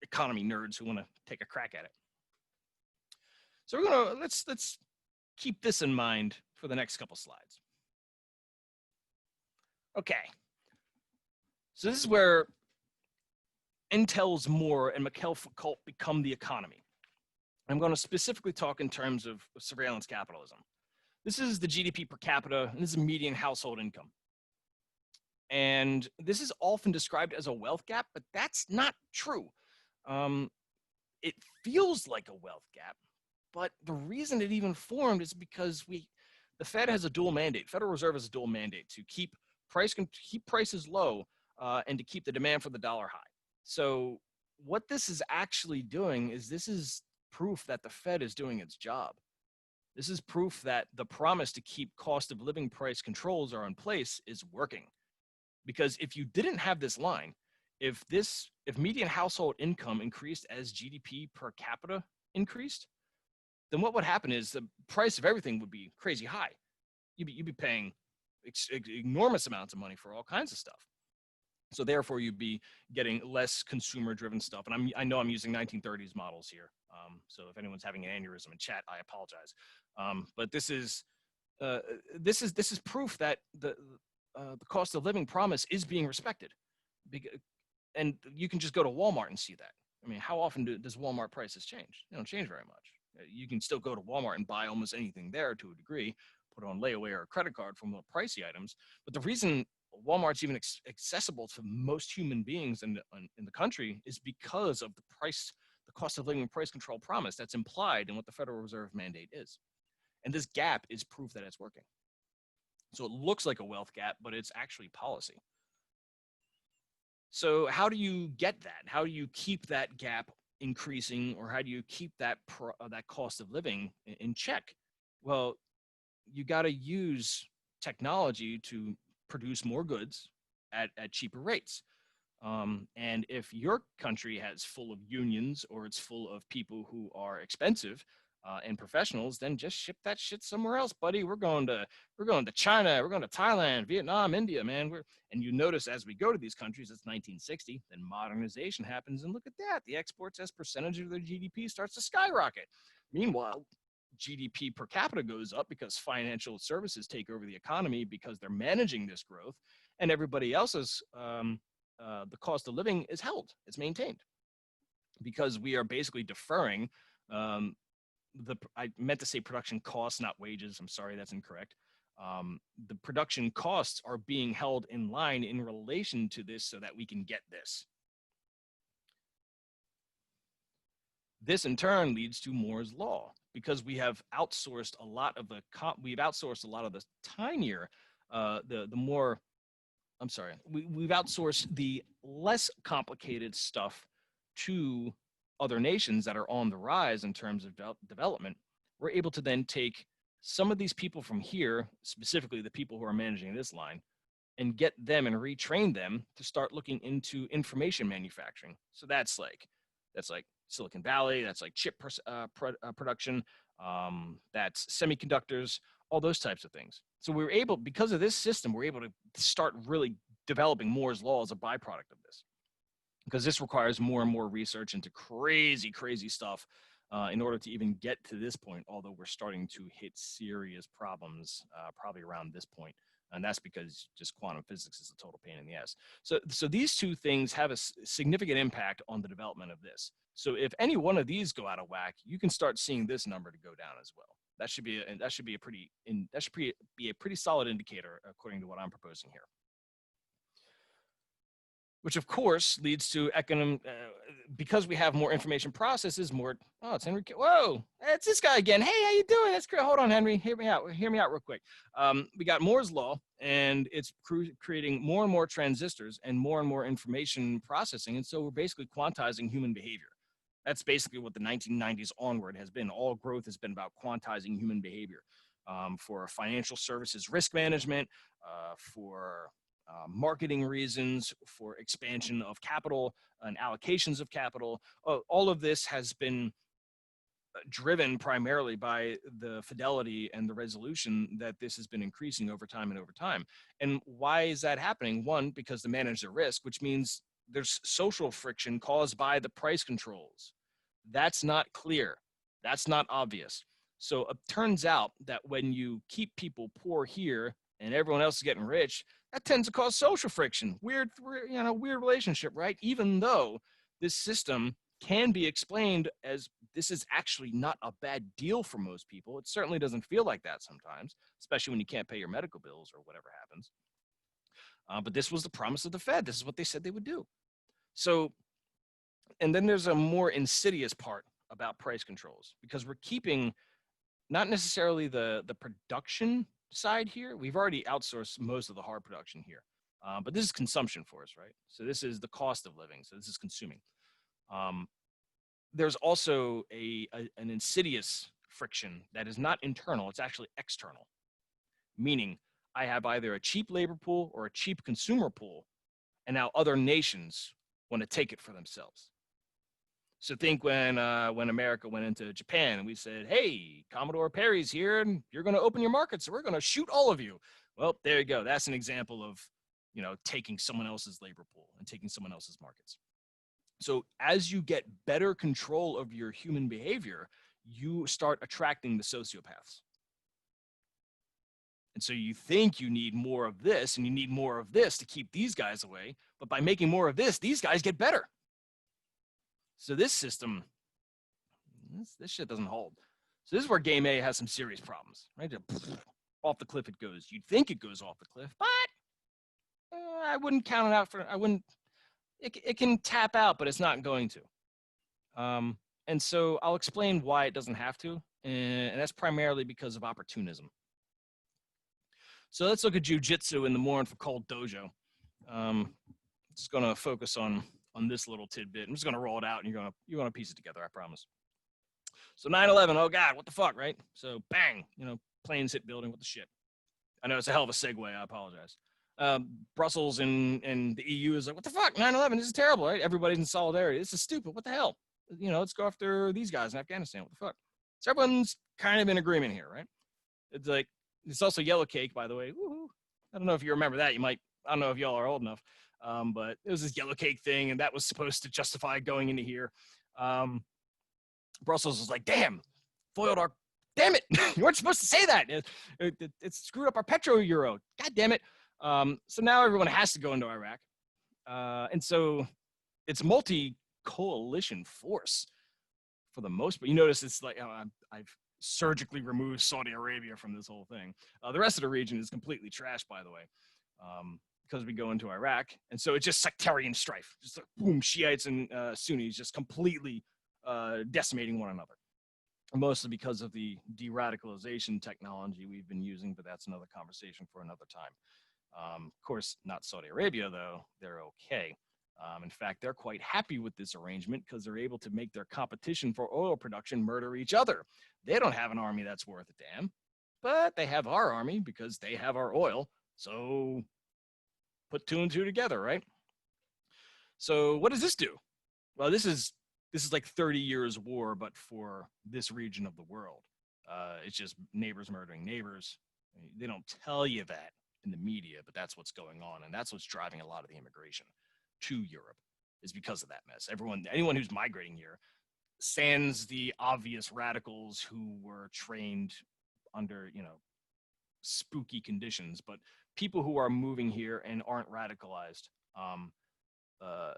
economy nerds who want to take a crack at it. So let's keep this in mind for the next couple slides. Okay, so this is where Intel's Moore and Mikhail-Foucault become the economy. I'm going to specifically talk in terms of surveillance capitalism. This is the GDP per capita, and this is median household income. And this is often described as a wealth gap, but that's not true. it feels like a wealth gap, but the reason it even formed is because the Fed has a dual mandate. Federal Reserve has a dual mandate to keep prices low and to keep the demand for the dollar high. So what this is actually doing is this is proof that the Fed is doing its job. This is proof that the promise to keep cost of living price controls are in place is working. Because if you didn't have this line, if median household income increased as GDP per capita increased, then what would happen is the price of everything would be crazy high. You'd be paying enormous amounts of money for all kinds of stuff. So therefore, you'd be getting less consumer-driven stuff. And I know I'm using 1930s models here. So if anyone's having an aneurysm in chat, I apologize. But this is proof that the cost of living promise is being respected. And you can just go to Walmart and see that. I mean, how often does Walmart prices change? They don't change very much. You can still go to Walmart and buy almost anything there to a degree, put on layaway or a credit card for more pricey items. But the reason Walmart's even accessible to most human beings in the country is because of the cost of living price control promise that's implied in what the Federal Reserve mandate is. And this gap is proof that it's working. So it looks like a wealth gap, but it's actually policy. So how do you get that? How do you keep that gap increasing, or how do you keep that cost of living in check? Well, you got to use technology to produce more goods at cheaper rates. And if your country has full of unions, or it's full of people who are expensive and professionals, then just ship that shit somewhere else, buddy. We're going to China, we're going to Thailand, Vietnam, India, man. And you notice as we go to these countries, it's 1960, then modernization happens, and look at that. The exports as percentage of their GDP starts to skyrocket. Meanwhile, GDP per capita goes up because financial services take over the economy because they're managing this growth, and everybody else's the cost of living is held, it's maintained, because we are basically deferring I meant to say production costs, not wages. I'm sorry, that's incorrect. The production costs are being held in line in relation to this so that we can get this. This in turn leads to Moore's law, because we have outsourced a lot of the tinier, we've outsourced the less complicated stuff to other nations that are on the rise in terms of development. We're able to then take some of these people from here, specifically the people who are managing this line, and get them and retrain them to start looking into information manufacturing. So that's like Silicon Valley, that's like chip production, that's semiconductors, all those types of things. So we're able, because of this system, we're able to start really developing Moore's law as a byproduct of this, because this requires more and more research into crazy, crazy stuff in order to even get to this point, although we're starting to hit serious problems probably around this point. And that's because just quantum physics is a total pain in the ass. So these two things have a significant impact on the development of this. So if any one of these go out of whack, you can start seeing this number to go down as well. That should be a pretty solid indicator according to what I'm proposing here. Which of course leads to because we have more information processes, it's Henry. Whoa, it's this guy again. Hey, how you doing? That's great. Hold on, Henry. Hear me out real quick. We got Moore's law, and it's creating more and more transistors and more information processing. And so we're basically quantizing human behavior. That's basically what the 1990s onward has been. All growth has been about quantizing human behavior for financial services, risk management, for marketing reasons, for expansion of capital and allocations of capital. All of this has been driven primarily by the fidelity and the resolution that this has been increasing over time and over time. And why is that happening? One, because to manage the risk, which means there's social friction caused by the price controls. That's not clear. That's not obvious. So it turns out that when you keep people poor here and everyone else is getting rich, that tends to cause social friction. Weird relationship, right? Even though this system can be explained as this is actually not a bad deal for most people. It certainly doesn't feel like that sometimes, especially when you can't pay your medical bills or whatever happens. But this was the promise of the Fed. This is what they said they would do. So And then there's a more insidious part about price controls, because we're keeping not necessarily the production side here. We've already outsourced most of the hard production here, but this is consumption for us, right? So this is the cost of living. So this is consuming. Um, there's also an insidious friction that is not internal; it's actually external. Meaning, I have either a cheap labor pool or a cheap consumer pool, and now other nations want to take it for themselves. So think when America went into Japan and we said, "Hey, Commodore Perry's here, and you're going to open your market, so we're going to shoot all of you." Well, there you go. That's an example of, taking someone else's labor pool and taking someone else's markets. So as you get better control of your human behavior, you start attracting the sociopaths. And so you think you need more of this and you need more of this to keep these guys away, but by making more of this, these guys get better. So this system, this shit doesn't hold. So this is where game A has some serious problems, right? Off the cliff it goes. You'd think it goes off the cliff, but I wouldn't count it out it can tap out, but it's not going to. And so I'll explain why it doesn't have to, and that's primarily because of opportunism. So let's look at jujitsu in the Mourn for Cold Dojo. Just going to focus on this little tidbit. I'm just going to roll it out, and you're going to piece it together, I promise. So 9/11, oh God, what the fuck, right? So bang, planes hit building, what the shit. I know it's a hell of a segue, I apologize. Brussels and the EU is like, what the fuck, 9/11, this is terrible, right? Everybody's in solidarity. This is stupid, what the hell? Let's go after these guys in Afghanistan, what the fuck? So everyone's kind of in agreement here, right? It's like, it's also Yellow Cake, by the way. Woo-hoo. I don't know if you remember that. I don't know if y'all are old enough, but it was this Yellow Cake thing, and that was supposed to justify going into here. Brussels was like, damn, foiled our, damn it, you weren't supposed to say that. It screwed up our petro euro. God damn it. So now everyone has to go into Iraq. And so it's multi-coalition force for the most part. You notice it's like, I've surgically removed Saudi Arabia from this whole thing. The rest of the region is completely trashed, by the way, because we go into Iraq. And so it's just sectarian strife. Just like, boom, Shiites and Sunnis just completely decimating one another. Mostly because of the de-radicalization technology we've been using, but that's another conversation for another time. Of course, not Saudi Arabia, though. They're okay. In fact, they're quite happy with this arrangement because they're able to make their competition for oil production murder each other. They don't have an army that's worth a damn, but they have our army because they have our oil. So put two and two together, right? So what does this do? Well, this is like 30 years war, but for this region of the world. It's just neighbors murdering neighbors. They don't tell you that in the media, but that's what's going on, and that's what's driving a lot of the immigration to Europe, is because of that mess. Anyone who's migrating here, sans the obvious radicals who were trained under, spooky conditions, but people who are moving here and aren't radicalized,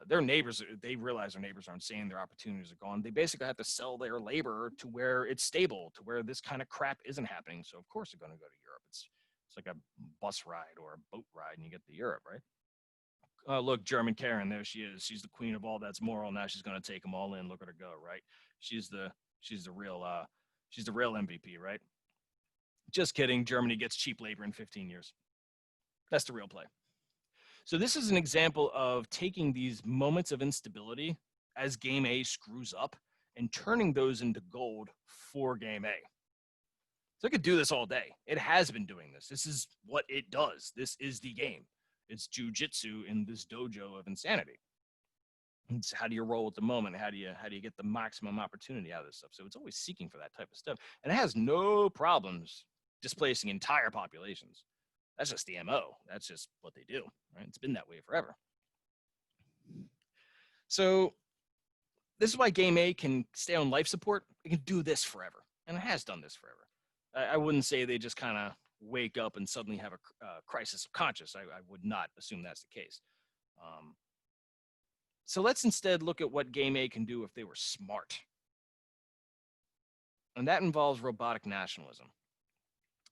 their neighbors, they realize their neighbors are insane, their opportunities are gone. They basically have to sell their labor to where it's stable, to where this kind of crap isn't happening. So of course they're going to go to Europe. It's like a bus ride or a boat ride and you get to Europe, right? Look, German Karen, there she is. She's the queen of all that's moral. Now she's going to take them all in. Look at her go, right? She's the real MVP, right? Just kidding. Germany gets cheap labor in 15 years. That's the real play. So this is an example of taking these moments of instability as game A screws up and turning those into gold for game A. So it could do this all day. It has been doing this. This is what it does. This is the game. It's jujitsu in this dojo of insanity. It's how do you roll at the moment? How do you get the maximum opportunity out of this stuff? So it's always seeking for that type of stuff. And it has no problems displacing entire populations. That's just the MO. That's just what they do, right? It's been that way forever. So this is why game A can stay on life support. It can do this forever. And it has done this forever. I wouldn't say they just kind of wake up and suddenly have a crisis of conscience. I would not assume that's the case. So let's instead look at what game A can do if they were smart. And that involves robotic nationalism.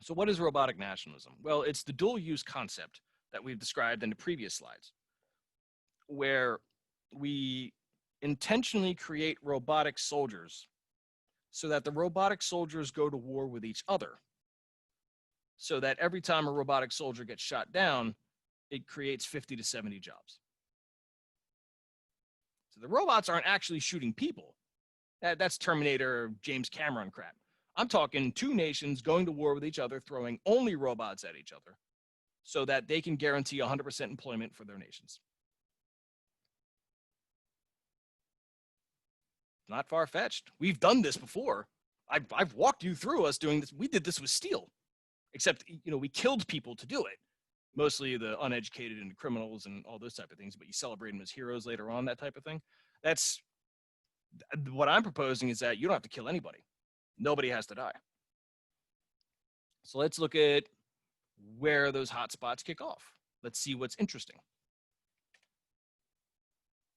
So what is robotic nationalism? Well, it's the dual use concept that we've described in the previous slides, where we intentionally create robotic soldiers so that the robotic soldiers go to war with each other. So that every time a robotic soldier gets shot down, it creates 50 to 70 jobs. So the robots aren't actually shooting people. That's Terminator, James Cameron crap. I'm talking two nations going to war with each other, throwing only robots at each other so that they can guarantee 100% employment for their nations. Not far-fetched. We've done this before. I've walked you through us doing this. We did this with steel, except, we killed people to do it. Mostly the uneducated and criminals and all those type of things, but you celebrate them as heroes later on, that type of thing. That's what I'm proposing, is that you don't have to kill anybody. Nobody has to die. So let's look at where those hotspots kick off. Let's see what's interesting.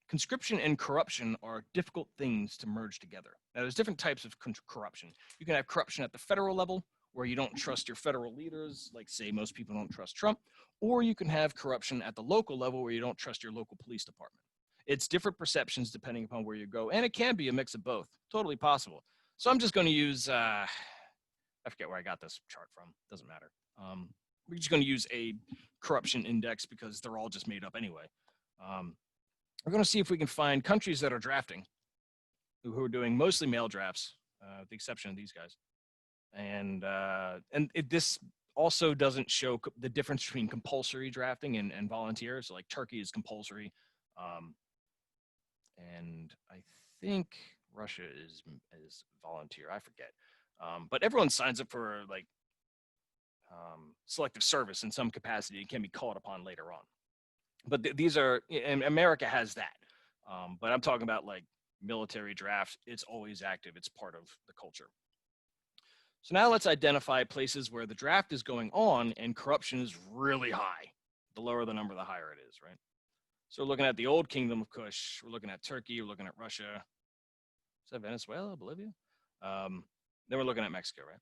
Conscription and corruption are difficult things to merge together. Now, there's different types of corruption. You can have corruption at the federal level, where you don't trust your federal leaders, like, say, most people don't trust Trump, or you can have corruption at the local level, where you don't trust your local police department. It's different perceptions depending upon where you go, and it can be a mix of both. Totally possible. So I'm just going to use, I forget where I got this chart from. Doesn't matter. We're just going to use a corruption index because they're all just made up anyway. We're going to see if we can find countries that are drafting, who are doing mostly mail drafts, with the exception of these guys. And this also doesn't show the difference between compulsory drafting and volunteer. So, like, Turkey is compulsory, and I think Russia is volunteer. I forget, but everyone signs up for, like, selective service in some capacity and can be called upon later on. But these are, and America has that. But I'm talking about, like, military drafts. It's always active. It's part of the culture. So now let's identify places where the draft is going on and corruption is really high. The lower the number, the higher it is, right? So we're looking at the old kingdom of Kush. We're looking at Turkey. We're looking at Russia. Is that Venezuela, Bolivia? Then we're looking at Mexico, right?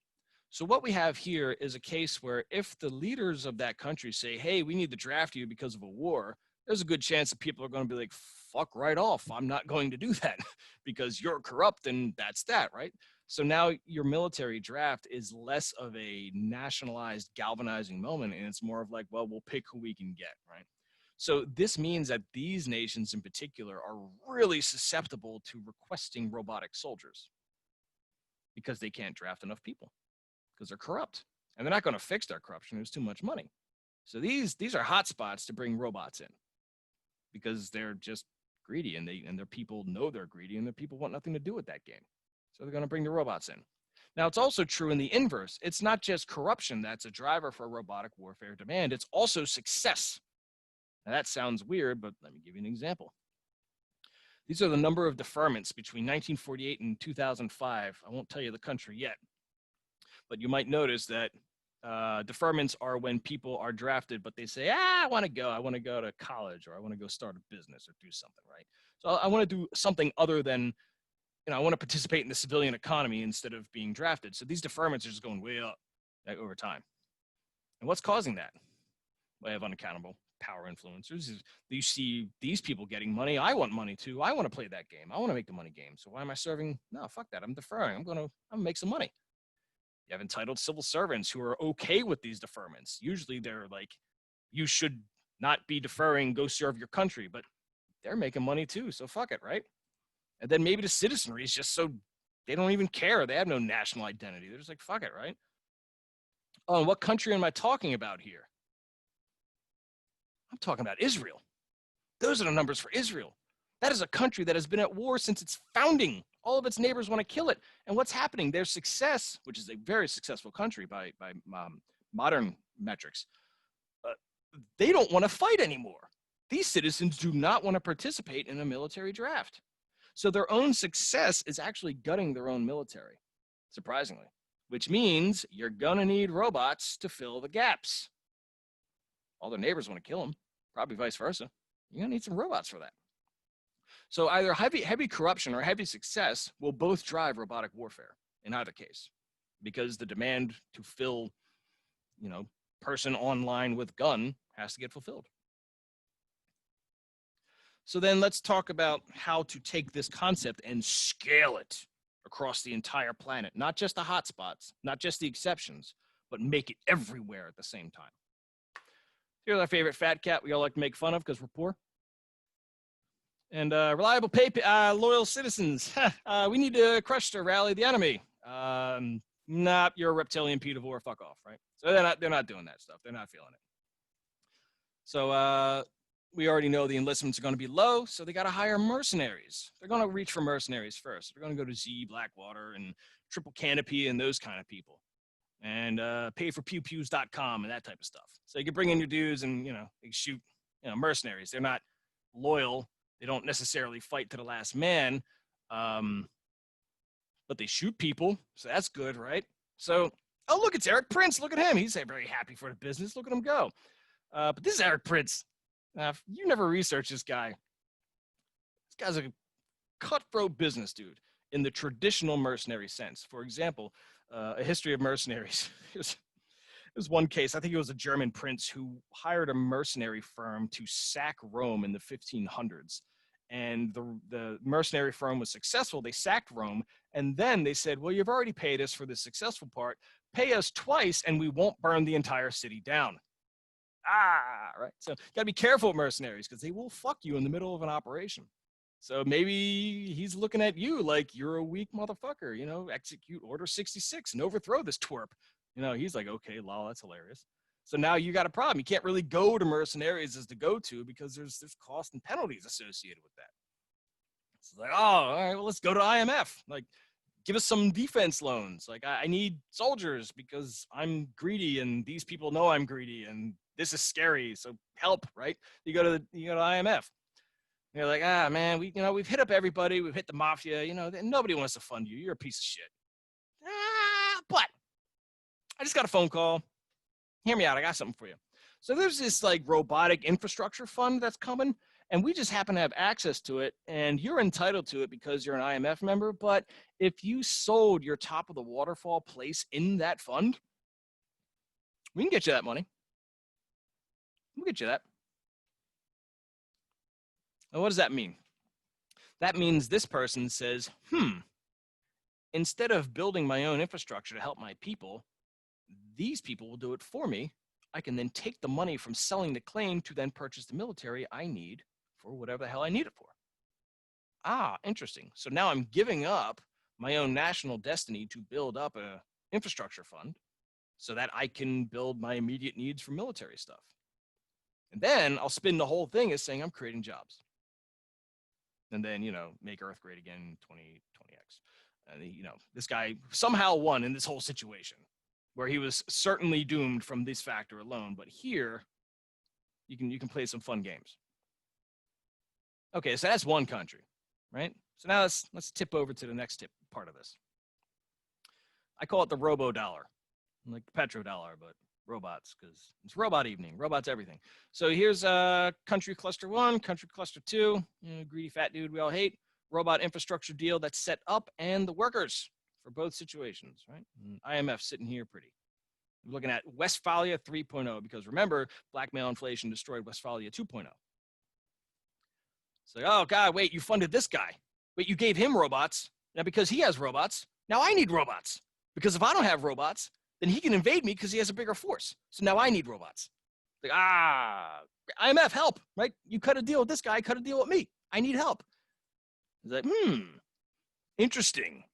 So what we have here is a case where if the leaders of that country say, hey, we need to draft you because of a war, there's a good chance that people are going to be like, fuck right off. I'm not going to do that because you're corrupt, and that's that, right? So now your military draft is less of a nationalized, galvanizing moment, and it's more of like, well, we'll pick who we can get, right? So this means that these nations in particular are really susceptible to requesting robotic soldiers because they can't draft enough people because they're corrupt. And they're not going to fix their corruption. There's too much money. So these are hot spots to bring robots in because they're just greedy, and their people know they're greedy, and their people want nothing to do with that game. So they're going to bring the robots in. Now, it's also true in the inverse. It's not just corruption that's a driver for robotic warfare demand. It's also success. Now, that sounds weird, but let me give you an example. These are the number of deferments between 1948 and 2005. I won't tell you the country yet, but you might notice that deferments are when people are drafted, but they say, I want to go to college, or I want to go start a business or do something, right? So I want to do something other than, I want to participate in the civilian economy instead of being drafted. So these deferments are just going way up, like, over time. And what's causing that? Well, I have unaccountable power influencers. You see these people getting money. I want money too. I want to play that game. I want to make the money game. So why am I serving? No, fuck that. I'm deferring. I'm gonna make some money. You have entitled civil servants who are okay with these deferments. Usually they're like, you should not be deferring, go serve your country, but they're making money too. So fuck it, right? And then maybe the citizenry is just so they don't even care. They have no national identity. They're just like, fuck it, right? Oh, and what country am I talking about here? I'm talking about Israel. Those are the numbers for Israel. That is a country that has been at war since its founding. All of its neighbors want to kill it. And what's happening? Their success, which is a very successful country by modern metrics, they don't want to fight anymore. These citizens do not want to participate in a military draft. So their own success is actually gutting their own military, surprisingly, which means you're going to need robots to fill the gaps. All their neighbors want to kill them, probably vice versa. You're going to need some robots for that. So either heavy corruption or heavy success will both drive robotic warfare in either case, because the demand to fill, person online with gun has to get fulfilled. So then let's talk about how to take this concept and scale it across the entire planet, not just the hotspots, not just the exceptions, but make it everywhere at the same time. Here's our favorite fat cat we all like to make fun of because we're poor. And reliable loyal citizens. We need to crush to rally the enemy. Nah, you're a reptilian pedivore. Fuck off, right? So they're not doing that stuff. They're not feeling it. So we already know the enlistments are going to be low, so they got to hire mercenaries. They're going to reach for mercenaries first. They're going to go to Z, Blackwater, and Triple Canopy, and those kind of people, and pay for pewpews.com and that type of stuff. So you can bring in your dudes, and they shoot, mercenaries. They're not loyal. They don't necessarily fight to the last man, but they shoot people, so that's good, right? So, oh look, it's Eric Prince. Look at him. He's very happy for the business. Look at him go. But this is Eric Prince. You never researched this guy. This guy's a cutthroat business dude in the traditional mercenary sense. For example, a history of mercenaries. There's one case, I think it was a German prince who hired a mercenary firm to sack Rome in the 1500s. And the mercenary firm was successful. They sacked Rome. And then they said, well, you've already paid us for the successful part. Pay us twice and we won't burn the entire city down. Right. So you got to be careful with mercenaries because they will fuck you in the middle of an operation. So maybe he's looking at you like you're a weak motherfucker, execute order 66 and overthrow this twerp. He's like, okay, lol, that's hilarious. So now you got a problem. You can't really go to mercenaries as the go-to because there's cost and penalties associated with that. It's like, oh, all right, well, let's go to IMF. Like, give us some defense loans. Like, I need soldiers because I'm greedy and these people know I'm greedy and this is scary. So help, right? You go to IMF. You're like, man, we've hit up everybody. We've hit the mafia. Nobody wants to fund you. You're a piece of shit. But I just got a phone call. Hear me out. I got something for you. So there's this like robotic infrastructure fund that's coming, and we just happen to have access to it, and you're entitled to it because you're an IMF member. But if you sold your top of the waterfall place in that fund, we can get you that money. We'll get you that. And what does that mean? That means this person says, instead of building my own infrastructure to help my people, these people will do it for me. I can then take the money from selling the claim to then purchase the military I need for whatever the hell I need it for. Interesting. So now I'm giving up my own national destiny to build up a infrastructure fund so that I can build my immediate needs for military stuff. And then I'll spin the whole thing as saying I'm creating jobs. And then, make Earth great again, 20x. And, this guy somehow won in this whole situation where he was certainly doomed from this factor alone. But here, you can play some fun games. Okay, so that's one country, right? So now let's tip over to the next part of this. I call it the robo-dollar, like the petrodollar, but robots, because it's robot evening, robots everything. So here's country cluster 1, country cluster 2, greedy fat dude we all hate, robot infrastructure deal that's set up, and the workers for both situations, right? And IMF sitting here pretty. We're looking at Westphalia 3.0 because remember, blackmail inflation destroyed Westphalia 2.0. It's like, oh God, wait, you funded this guy. Wait, you gave him robots. Now because he has robots, now I need robots. Because if I don't have robots, then he can invade me because he has a bigger force. So now I need robots. Like, IMF, help, right? You cut a deal with this guy, cut a deal with me. I need help. It's like, interesting.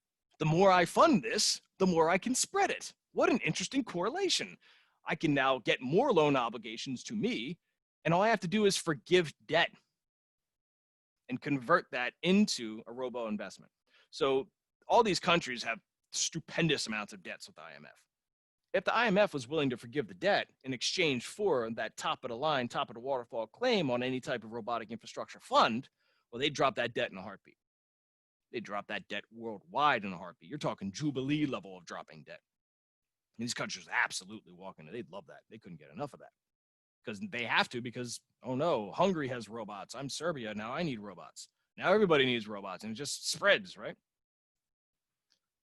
The more I fund this, the more I can spread it. What an interesting correlation. I can now get more loan obligations to me, and all I have to do is forgive debt and convert that into a robo investment. So all these countries have stupendous amounts of debts with the IMF. If the IMF was willing to forgive the debt in exchange for that top of the line, top of the waterfall claim on any type of robotic infrastructure fund, well, they'd drop that debt in a heartbeat. They'd drop that debt worldwide in a heartbeat. You're talking Jubilee level of dropping debt. And these countries absolutely walk into it. They'd love that. They couldn't get enough of that. Because they have to, because, oh no, Hungary has robots. I'm Serbia. Now I need robots. Now everybody needs robots. And it just spreads, right?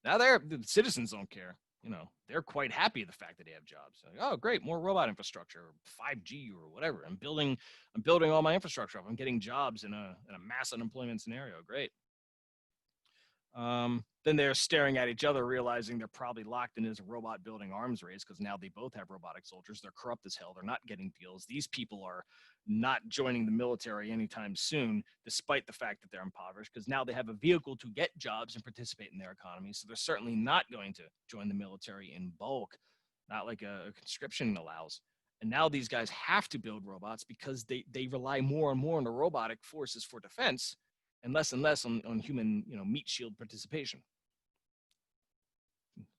Now the citizens don't care. they're quite happy the fact that they have jobs. Like, oh, great, more robot infrastructure, 5G or whatever. I'm building all my infrastructure up. I'm getting jobs in a mass unemployment scenario. Great. Then they're staring at each other, realizing they're probably locked in this robot building arms race because now they both have robotic soldiers. They're corrupt as hell. They're not getting deals. These people are not joining the military anytime soon, despite the fact that they're impoverished, because now they have a vehicle to get jobs and participate in their economy. So they're certainly not going to join the military in bulk, not like a conscription allows. And now these guys have to build robots because they rely more and more on the robotic forces for defense and less on human, meat shield participation.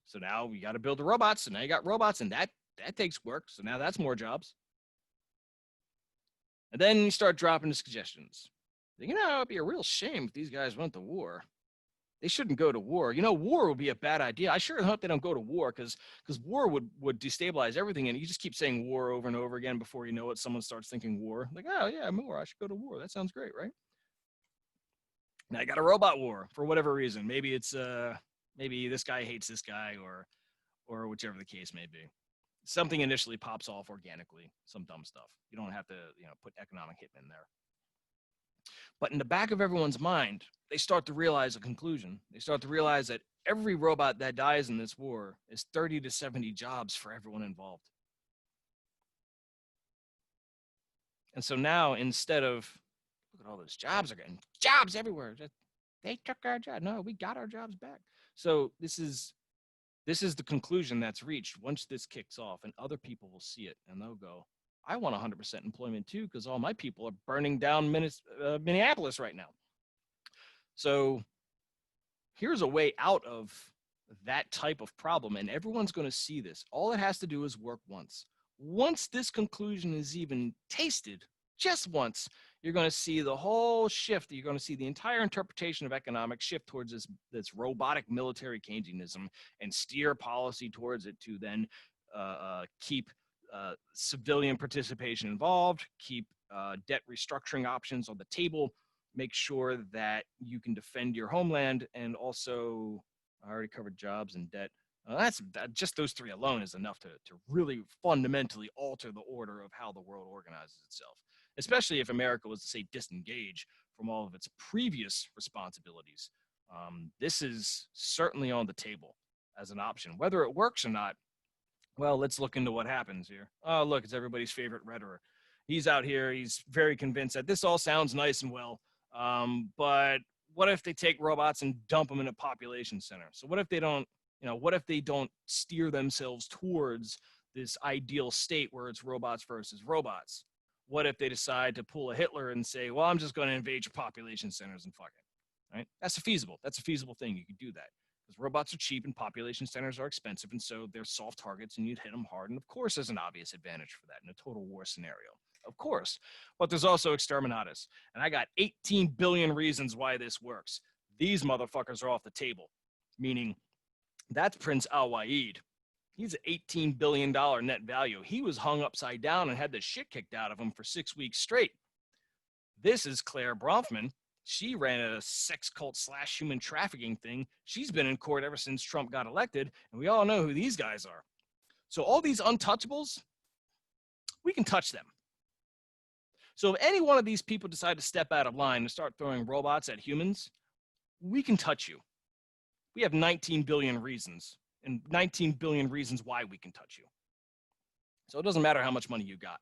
So now we got to build the robots. So now you got robots, and that takes work. So now that's more jobs. And then you start dropping the suggestions. It'd be a real shame if these guys went to war. They shouldn't go to war. War would be a bad idea. I sure hope they don't go to war because war would destabilize everything. And you just keep saying war over and over again before you know it, someone starts thinking war. Like, oh, yeah, war. I should go to war. That sounds great, right? Now I got a robot war for whatever reason. Maybe it's maybe this guy hates this guy or whichever the case may be. Something initially pops off organically, some dumb stuff. You don't have to, put economic hitman there. But in the back of everyone's mind, they start to realize a conclusion. They start to realize that every robot that dies in this war is 30 to 70 jobs for everyone involved. And so now, instead of, look at all those jobs are getting jobs everywhere. They took our job. No, we got our jobs back. So this is the conclusion that's reached once this kicks off, and other people will see it and they'll go, I want 100% employment too, because all my people are burning down Minneapolis right now. So here's a way out of that type of problem, and everyone's going to see this. All it has to do is work once. Once this conclusion is even tasted, just once, you're going to see the whole shift. You're going to see the entire interpretation of economics shift towards this robotic military Keynesianism and steer policy towards it to then keep civilian participation involved, keep debt restructuring options on the table, make sure that you can defend your homeland, and also, I already covered jobs and debt. Just those three alone is enough to really fundamentally alter the order of how the world organizes itself, especially if America was to, say, disengage from all of its previous responsibilities. This is certainly on the table as an option. Whether it works or not, well, let's look into what happens here. Oh, look, it's everybody's favorite rhetoric. He's out here. He's very convinced that this all sounds nice and well, but what if they take robots and dump them in a population center? So what if they don't, what if they don't steer themselves towards this ideal state where it's robots versus robots? What if they decide to pull a Hitler and say, well, I'm just going to invade your population centers and fuck it, right? That's a feasible thing. You could do that because robots are cheap and population centers are expensive. And so they're soft targets and you'd hit them hard. And of course, there's an obvious advantage for that in a total war scenario. Of course, but there's also exterminatus. And I got 18 billion reasons why this works. These motherfuckers are off the table, meaning that's Prince Al-Wa'id. He's an $18 billion net value. He was hung upside down and had the shit kicked out of him for 6 weeks straight. This is Claire Bronfman. She ran a sex cult / human trafficking thing. She's been in court ever since Trump got elected, and we all know who these guys are. So all these untouchables, we can touch them. So if any one of these people decide to step out of line and start throwing robots at humans, we can touch you. We have 19 billion reasons, and 19 billion reasons why we can touch you. So it doesn't matter how much money you got.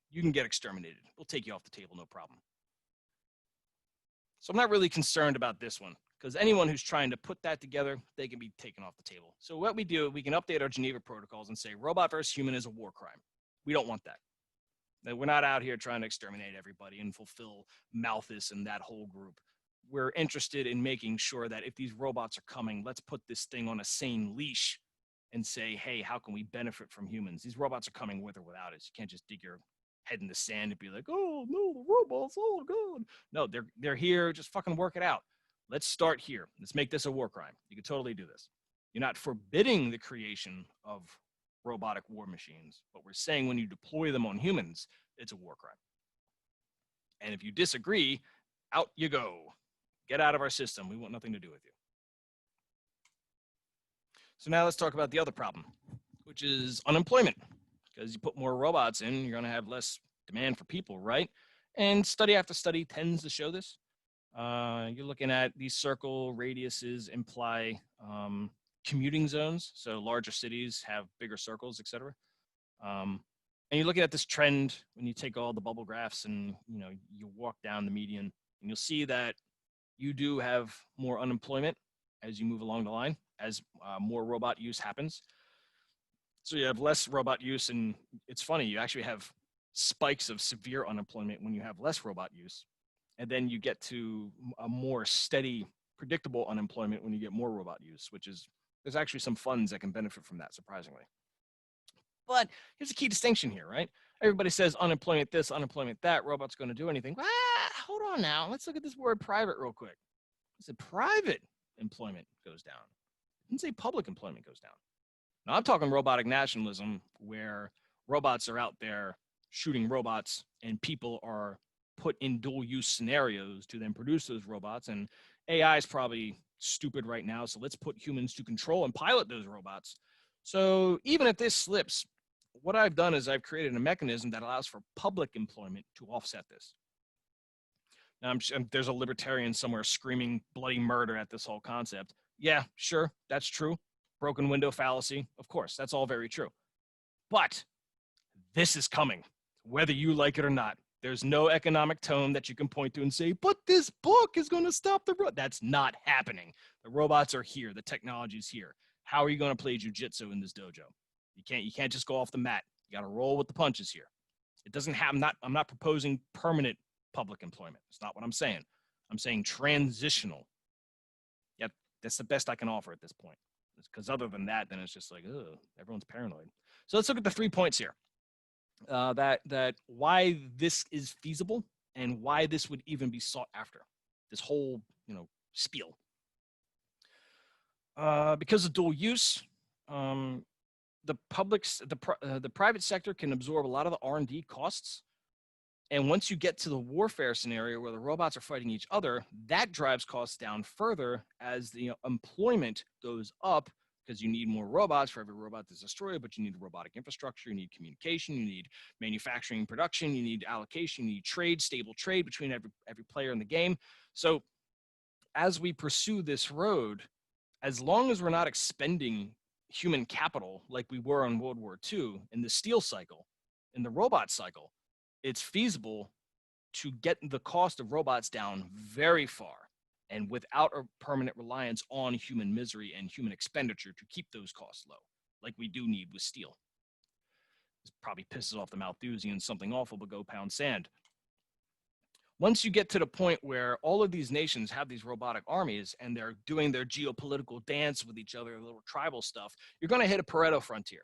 You can get exterminated. We'll take you off the table, no problem. So I'm not really concerned about this one, because anyone who's trying to put that together, they can be taken off the table. So what we do, we can update our Geneva protocols and say robot versus human is a war crime. We don't want that. We're not out here trying to exterminate everybody and fulfill Malthus and that whole group. We're interested in making sure that if these robots are coming, let's put this thing on a sane leash and say, hey, how can we benefit from humans? These robots are coming with or without us. You can't just dig your head in the sand and be like, oh, no, the robots, oh, God. No, they're here. Just fucking work it out. Let's start here. Let's make this a war crime. You can totally do this. You're not forbidding the creation of robotic war machines, but we're saying when you deploy them on humans, it's a war crime. And if you disagree, out you go. Get out of our system. We want nothing to do with you. So now let's talk about the other problem, which is unemployment. Because you put more robots in, you're going to have less demand for people, right? And study after study tends to show this. You're looking at these circle radiuses imply commuting zones. So larger cities have bigger circles, et cetera. And you're looking at this trend when you take all the bubble graphs and you walk down the median, and you'll see that you do have more unemployment as you move along the line, as more robot use happens. So you have less robot use, and it's funny, you actually have spikes of severe unemployment when you have less robot use. And then you get to a more steady, predictable unemployment when you get more robot use, which is, there's actually some funds that can benefit from that, surprisingly. But here's a key distinction here, right? Everybody says unemployment this, unemployment that, robots going to do anything. Hold on now. Let's look at this word private real quick. It said private employment goes down. It didn't say public employment goes down. Now I'm talking robotic nationalism, where robots are out there shooting robots and people are put in dual use scenarios to then produce those robots. And AI is probably stupid right now, so let's put humans to control and pilot those robots. So even if this slips, what I've done is I've created a mechanism that allows for public employment to offset this. Now, there's a libertarian somewhere screaming bloody murder at this whole concept. Yeah, sure, that's true. Broken window fallacy. Of course, that's all very true. But this is coming, whether you like it or not. There's no economic tone that you can point to and say, but this book is going to stop the robot. That's not happening. The robots are here. The technology is here. How are you going to play jujitsu in this dojo? You can't just go off the mat. You got to roll with the punches here. It doesn't have, I'm not proposing permanent public employment. It's not what I'm saying. I'm saying transitional. Yep, that's the best I can offer at this point. Because other than that, then it's just like, ugh, everyone's paranoid. So let's look at the 3 points here. That why this is feasible and why this would even be sought after. This whole spiel. Because of dual use, the private sector can absorb a lot of the R&D costs. And once you get to the warfare scenario where the robots are fighting each other, that drives costs down further as the employment goes up, because you need more robots for every robot that's destroyed, but you need robotic infrastructure, you need communication, you need manufacturing, production, you need allocation, you need trade, stable trade between every player in the game. So as we pursue this road, as long as we're not expending human capital like we were in World War II in the steel cycle, in the robot cycle, it's feasible to get the cost of robots down very far and without a permanent reliance on human misery and human expenditure to keep those costs low, like we do need with steel. This probably pisses off the Malthusians something awful, but go pound sand. Once you get to the point where all of these nations have these robotic armies and they're doing their geopolitical dance with each other, little tribal stuff, you're going to hit a Pareto frontier,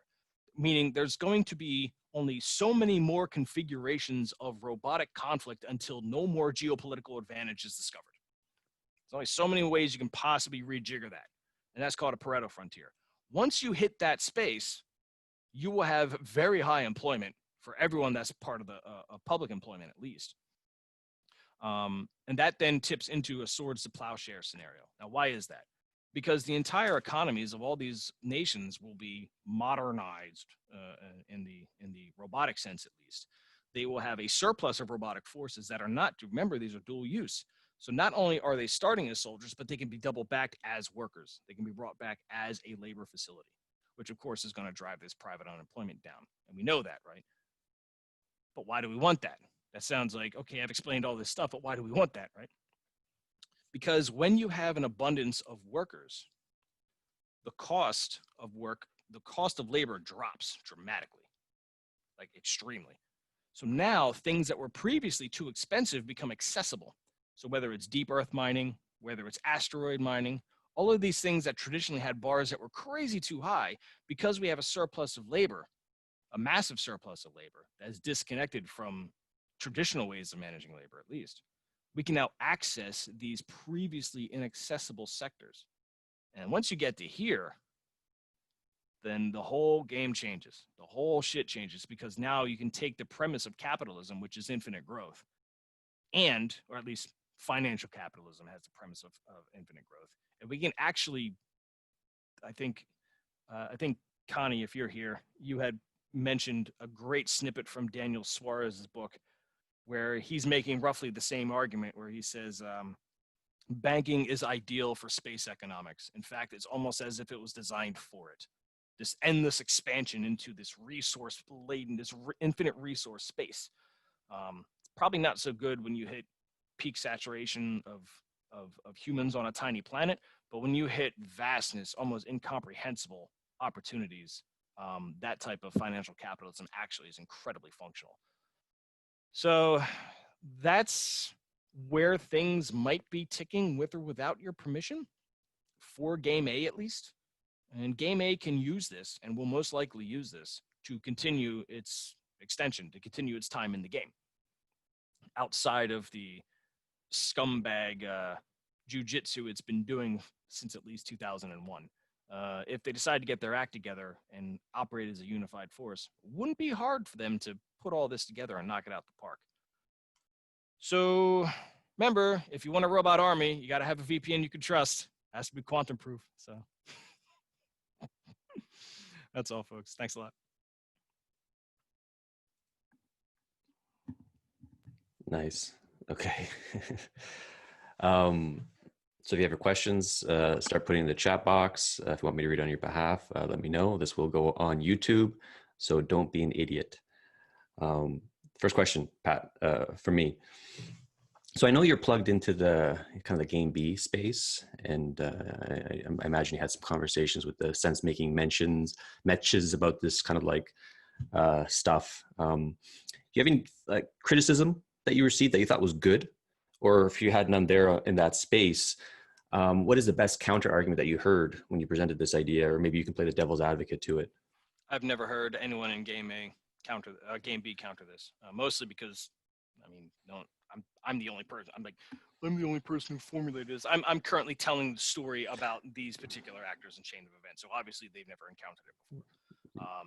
meaning there's going to be only so many more configurations of robotic conflict until no more geopolitical advantage is discovered. There's only so many ways you can possibly rejigger that, and that's called a Pareto frontier. Once you hit that space, you will have very high employment for everyone that's part of the public employment, at least. And that then tips into a swords to plowshare scenario. Now, why is that? Because the entire economies of all these nations will be modernized in the robotic sense, at least. They will have a surplus of robotic forces that are not, remember, these are dual use. So not only are they starting as soldiers, but they can be double backed as workers. They can be brought back as a labor facility, which of course is going to drive this private unemployment down. And we know that, right? But why do we want that? That sounds like, okay, I've explained all this stuff, but why do we want that, right? Because when you have an abundance of workers, the cost of work, the cost of labor drops dramatically, like extremely. So now things that were previously too expensive become accessible. So whether it's deep earth mining, whether it's asteroid mining, all of these things that traditionally had bars that were crazy too high, because we have a surplus of labor, a massive surplus of labor that is disconnected from traditional ways of managing labor, at least, we can now access these previously inaccessible sectors. And once you get to here, then the whole game changes. The whole shit changes, because now you can take the premise of capitalism, which is infinite growth, and, or at least financial capitalism has the premise of infinite growth. And we can actually, I think, I think, Connie, if you're here, you had mentioned a great snippet from Daniel Suarez's book where he's making roughly the same argument, where he says banking is ideal for space economics. In fact, it's almost as if it was designed for it. This endless expansion into this resource laden, this infinite resource space. It's probably not so good when you hit peak saturation of humans on a tiny planet, but when you hit vastness, almost incomprehensible opportunities, that type of financial capitalism actually is incredibly functional. So that's where things might be ticking with or without your permission, for Game A at least. And Game A can use this and will most likely use this to continue its extension, to continue its time in the game outside of the scumbag jujitsu it's been doing since at least 2001. If they decide to get their act together and operate as a unified force, it wouldn't be hard for them to put all this together and knock it out the park. So remember, if you want a robot army, you got to have a VPN you can trust. It has to be quantum proof. So that's all, folks. Thanks a lot. Nice. Okay. So if you have questions, start putting in the chat box. If you want me to read on your behalf, let me know. This will go on YouTube, so don't be an idiot. First question, Pat, for me. So I know you're plugged into the kind of the Game B space, and I imagine you had some conversations with the sense-making matches about this kind of like stuff. Do you have any like criticism that you received that you thought was good, or if you had none there in that space? What is the best counter argument that you heard when you presented this idea, or maybe you can play the devil's advocate to it? I've never heard anyone in Game A counter Game B counter this. Mostly because, I mean, I'm the only person. I'm the only person who formulated this. I'm currently telling the story about these particular actors in Chain of Events, so obviously they've never encountered it before.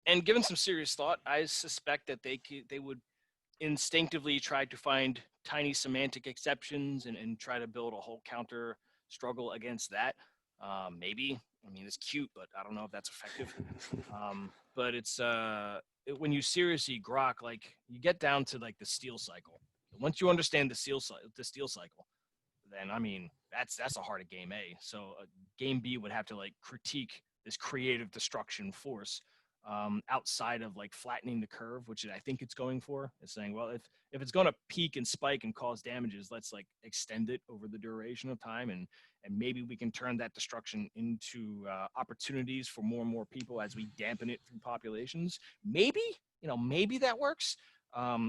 And given some serious thought, I suspect that they would instinctively try to find tiny semantic exceptions and try to build a whole counter struggle against that. Maybe. I mean, it's cute, but I don't know if that's effective. But it's when you seriously grok, like you get down to like the steal cycle. Once you understand the steal cycle, then I mean that's the heart of Game A. So Game B would have to like critique this creative destruction force outside of like flattening the curve, which I think it's going for. It's saying, well, if it's going to peak and spike and cause damages, let's like extend it over the duration of time, and maybe we can turn that destruction into opportunities for more and more people as we dampen it through populations. Maybe, maybe that works. A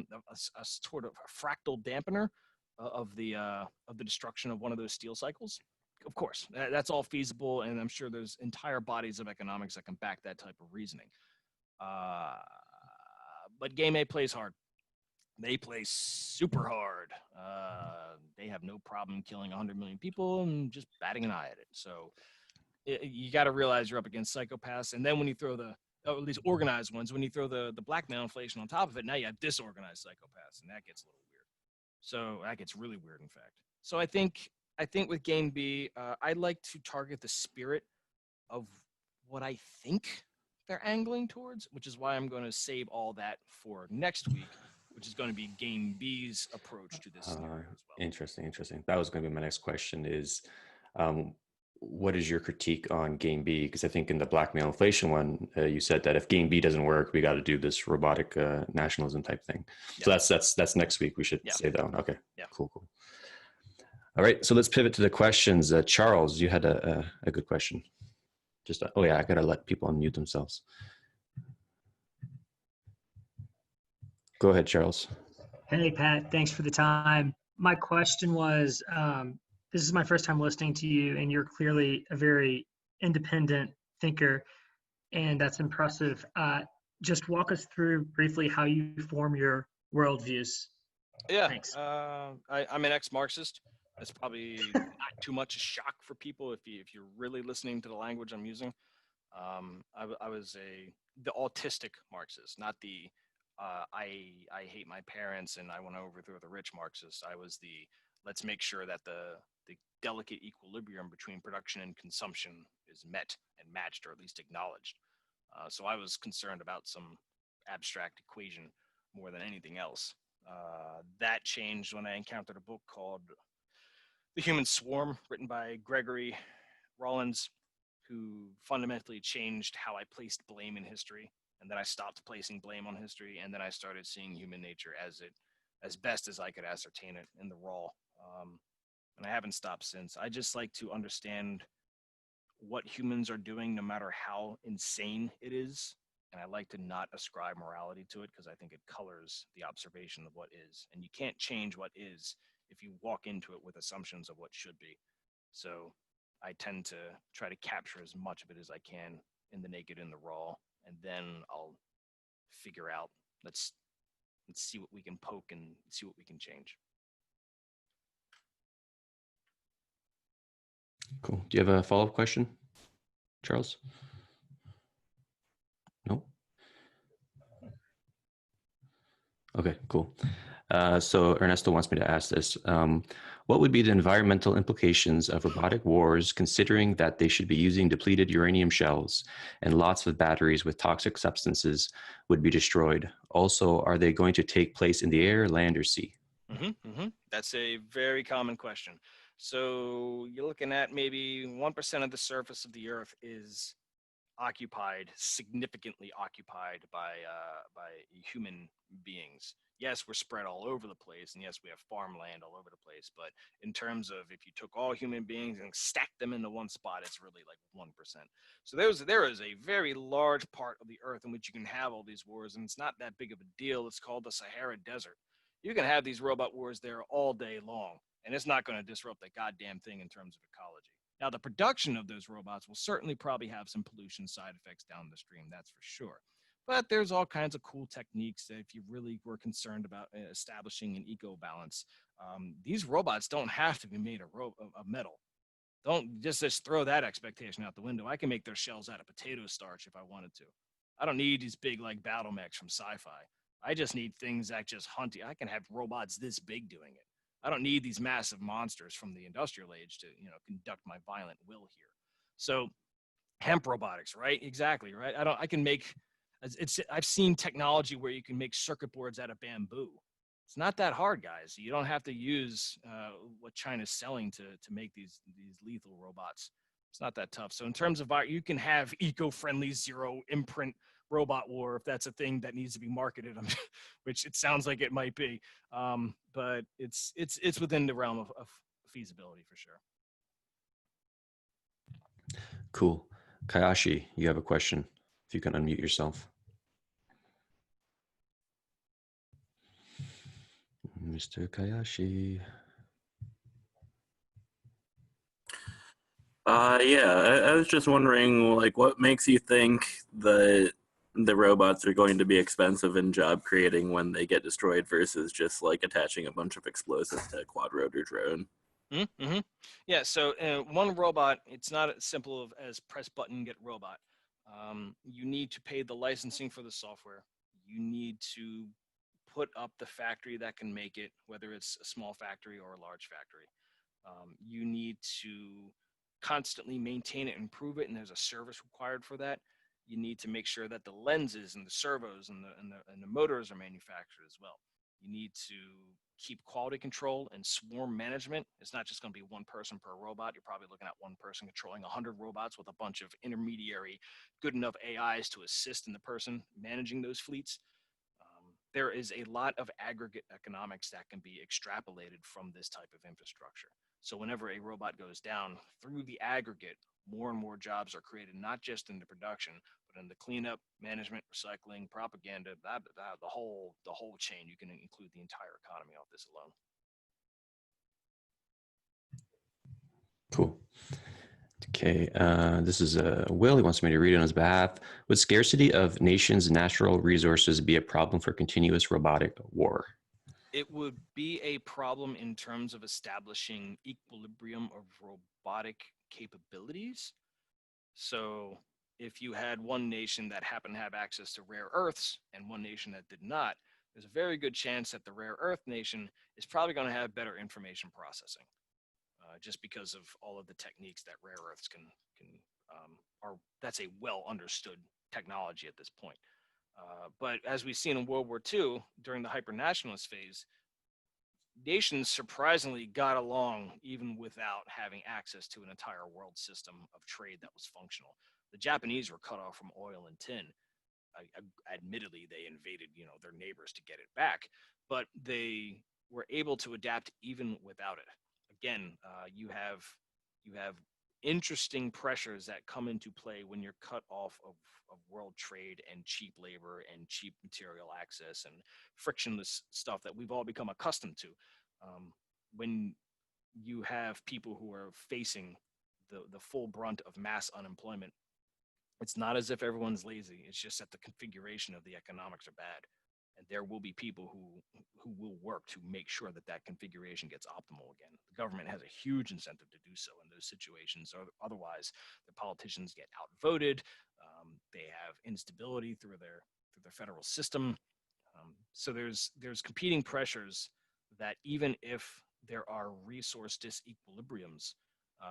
sort of a fractal dampener of the destruction of one of those steel cycles. Of course, that's all feasible, and I'm sure there's entire bodies of economics that can back that type of reasoning. But Game A plays hard. They play super hard. They have no problem killing 100 million people and just batting an eye at it. So you got to realize you're up against psychopaths. And then when you throw or at least organized ones, when you throw the blackmail inflation on top of it, now you have disorganized psychopaths, and that gets a little weird. So that gets really weird, in fact. So I think with Game B, I'd like to target the spirit of what I think they're angling towards, which is why I'm going to save all that for next week, which is going to be Game B's approach to this scenario as well. Interesting. That was going to be my next question is, what is your critique on Game B? Because I think in the blackmail inflation one, you said that if Game B doesn't work, we got to do this robotic nationalism type thing. Yeah. So that's next week. We should save that one. Okay. Yeah. Cool. All right. So let's pivot to the questions. Charles, you had a good question. I gotta let people unmute themselves. Go ahead, Charles. Hey, Pat, thanks for the time. My question was, this is my first time listening to you, and you're clearly a very independent thinker, and that's impressive. Just walk us through briefly how you form your worldviews. Yeah, thanks. I'm an ex-Marxist. That's probably not too much a shock for people if you're really listening to the language I'm using. I was the autistic Marxist, not the I hate my parents and I want to overthrow the rich Marxist. I was let's make sure that the delicate equilibrium between production and consumption is met and matched, or at least acknowledged. So I was concerned about some abstract equation more than anything else. That changed when I encountered a book called The Human Swarm, written by Gregory Rollins, who fundamentally changed how I placed blame in history. And then I stopped placing blame on history, and then I started seeing human nature as best as I could ascertain it in the raw. And I haven't stopped since. I just like to understand what humans are doing, no matter how insane it is. And I like to not ascribe morality to it, because I think it colors the observation of what is. And you can't change what is if you walk into it with assumptions of what should be. So I tend to try to capture as much of it as I can in the naked and the raw, and then I'll figure out, let's see what we can poke and see what we can change. Cool. Do you have a follow-up question, Charles? No? Okay, cool. So Ernesto wants me to ask this. What would be the environmental implications of robotic wars, considering that they should be using depleted uranium shells and lots of batteries with toxic substances would be destroyed? Also, are they going to take place in the air, land, or sea? That's a very common question. So you're looking at maybe 1% of the surface of the Earth is significantly occupied by human beings. Yes, we're spread all over the place, and yes, we have farmland all over the place. But in terms of, if you took all human beings and stacked them into one spot, it's really like 1%. So there is a very large part of the Earth in which you can have all these wars, and it's not that big of a deal. It's called the Sahara Desert. You can have these robot wars there all day long, and it's not going to disrupt the goddamn thing in terms of ecology. Now, the production of those robots will certainly probably have some pollution side effects down the stream, that's for sure. But there's all kinds of cool techniques that, if you really were concerned about establishing an eco balance, these robots don't have to be made of metal. Don't just throw that expectation out the window. I can make their shells out of potato starch if I wanted to. I don't need these big like battle mechs from sci-fi. I just need things that just hunt you. I can have robots this big doing it. I don't need these massive monsters from the industrial age to, conduct my violent will here. So hemp robotics, right? Exactly, right? I can make I've seen technology where you can make circuit boards out of bamboo. It's not that hard, guys. You don't have to use what China's selling to make these lethal robots. It's not that tough. So in terms of you can have eco-friendly zero imprint robot war, if that's a thing that needs to be marketed, which it sounds like it might be. But it's within the realm of feasibility for sure. Cool. Kayashi, you have a question. If you can unmute yourself. Mr. Kayashi. Yeah, I was just wondering, like, what makes you think that the robots are going to be expensive in job creating when they get destroyed versus just like attaching a bunch of explosives to a quad rotor drone? Yeah, so one robot, it's not as simple as press button, get robot. You need to pay the licensing for the software. You need to put up the factory that can make it, whether it's a small factory or a large factory. You need to constantly maintain it and improve it, and there's a service required for that. You need to make sure that the lenses and the servos and the motors are manufactured as well. You need to keep quality control and swarm management. It's not just going to be one person per robot. You're probably looking at one person controlling 100 robots with a bunch of intermediary good enough AIs to assist in the person managing those fleets. There is a lot of aggregate economics that can be extrapolated from this type of infrastructure. So whenever a robot goes down, through the aggregate, more and more jobs are created, not just in the production, but in the cleanup, management, recycling, propaganda, the whole chain. You can include the entire economy off this alone. Cool. Okay, this is Will. He wants me to read it on his behalf. Would scarcity of nations' natural resources be a problem for continuous robotic war? It would be a problem in terms of establishing equilibrium of robotic capabilities. So if you had one nation that happened to have access to rare earths and one nation that did not, there's a very good chance that the rare earth nation is probably going to have better information processing, just because of all of the techniques that rare earths can that's a well understood technology at this point. But as we've seen in World War II, during the hyper-nationalist phase, nations surprisingly got along even without having access to an entire world system of trade that was functional. The Japanese were cut off from oil and tin. Admittedly, they invaded, their neighbors to get it back, but they were able to adapt even without it. Again, you have interesting pressures that come into play when you're cut off of world trade and cheap labor and cheap material access and frictionless stuff that we've all become accustomed to. When you have people who are facing the full brunt of mass unemployment, it's not as if everyone's lazy. It's just that the configuration of the economics are bad. And there will be people who will work to make sure that that configuration gets optimal again. The government has a huge incentive to do so in those situations. Otherwise, the politicians get outvoted. They have instability through their federal system. So there's competing pressures that even if there are resource disequilibriums,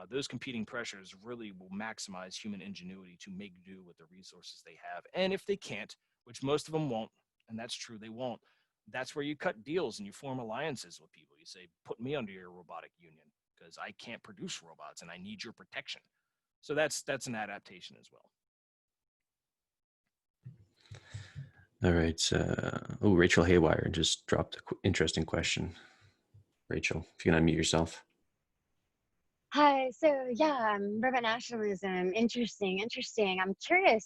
those competing pressures really will maximize human ingenuity to make do with the resources they have. And if they can't, which most of them won't, and that's true, they won't, that's where you cut deals and you form alliances with people. You say, put me under your robotic union because I can't produce robots and I need your protection. So that's an adaptation as well. All right. Rachel Haywire just dropped an interesting question. Rachel, if you can unmute yourself. Hi, so yeah, robot nationalism, interesting. I'm curious,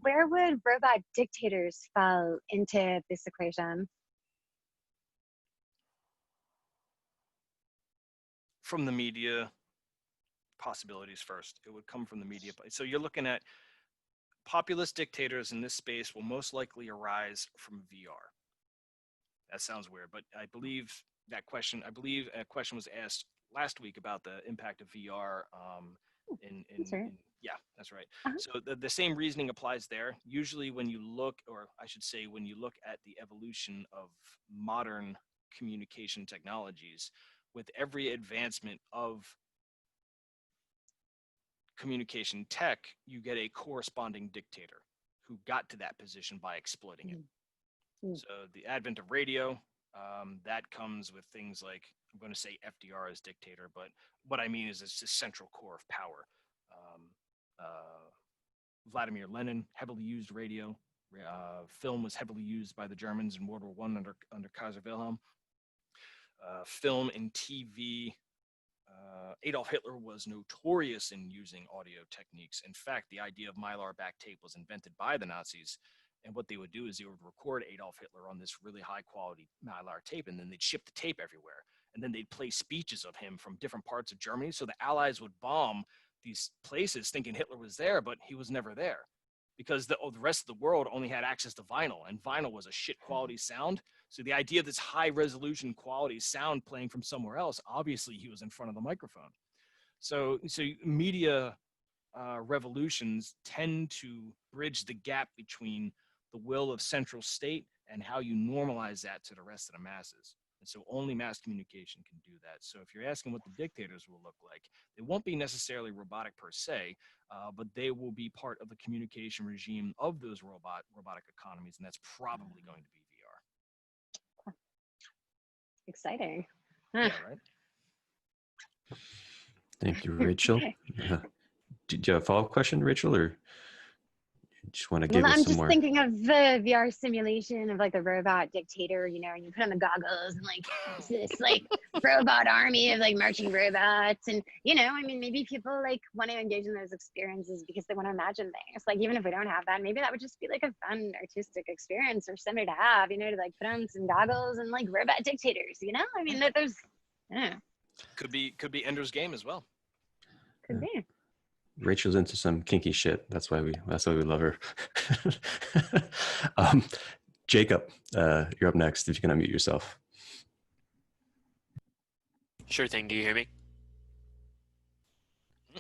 where would robot dictators fall into this equation? From the media, possibilities first. It would come from the media. So you're looking at populist dictators in this space will most likely arise from VR. That sounds weird, but I believe a question was asked last week about the impact of VR yeah, that's right. Uh-huh. So the same reasoning applies there. Usually when you look, or I should say, when you look at the evolution of modern communication technologies, with every advancement of communication tech, you get a corresponding dictator who got to that position by exploiting it. Mm. So the advent of radio, that comes with things like, I'm going to say FDR as dictator, but what I mean is it's the central core of power. Vladimir Lenin heavily used radio. Film was heavily used by the Germans in World War I under Kaiser Wilhelm. Film and TV. Adolf Hitler was notorious in using audio techniques. In fact, the idea of Mylar back tape was invented by the Nazis. And what they would do is they would record Adolf Hitler on this really high quality Mylar tape, and then they'd ship the tape everywhere. And then they'd play speeches of him from different parts of Germany. So the Allies would bomb these places thinking Hitler was there, but he was never there because the rest of the world only had access to vinyl, and vinyl was a shit quality sound. So the idea of this high resolution quality sound playing from somewhere else, obviously he was in front of the microphone. So media revolutions tend to bridge the gap between the will of central state and how you normalize that to the rest of the masses. And so only mass communication can do that. So if you're asking what the dictators will look like, they won't be necessarily robotic per se, but they will be part of the communication regime of those robotic economies, and that's probably going to be VR. Exciting. Yeah, right? Thank you, Rachel. Do you have a follow-up question, Rachel, or you just want to give us some more? I'm just thinking of the VR simulation of like the robot dictator, and you put on the goggles and like it's this like robot army of like marching robots, and maybe people like want to engage in those experiences because they want to imagine things. Like even if we don't have that, maybe that would just be like a fun artistic experience for somebody to have, to like put on some goggles and like robot dictators. There's Could be Ender's Game as well. Could be. Rachel's into some kinky shit. That's why we love her. Jacob, you're up next. If you can unmute yourself. Sure thing. Do you hear me?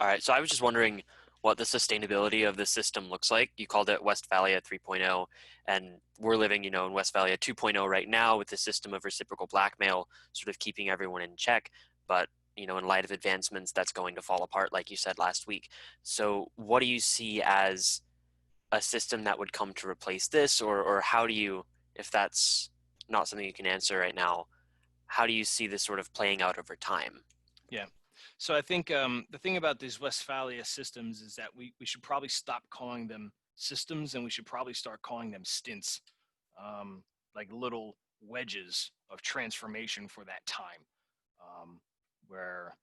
All right. So I was just wondering what the sustainability of the system looks like. You called it Westphalia 3.0, and we're living, in Westphalia 2.0 right now with the system of reciprocal blackmail sort of keeping everyone in check. But you know, in light of advancements, that's going to fall apart, like you said last week. So what do you see as a system that would come to replace this, or how do you, if that's not something you can answer right now, how do you see this sort of playing out over time? Yeah. So I think the thing about these Westphalia systems is that we should probably stop calling them systems, and we should probably start calling them stints, like little wedges of transformation for that time, where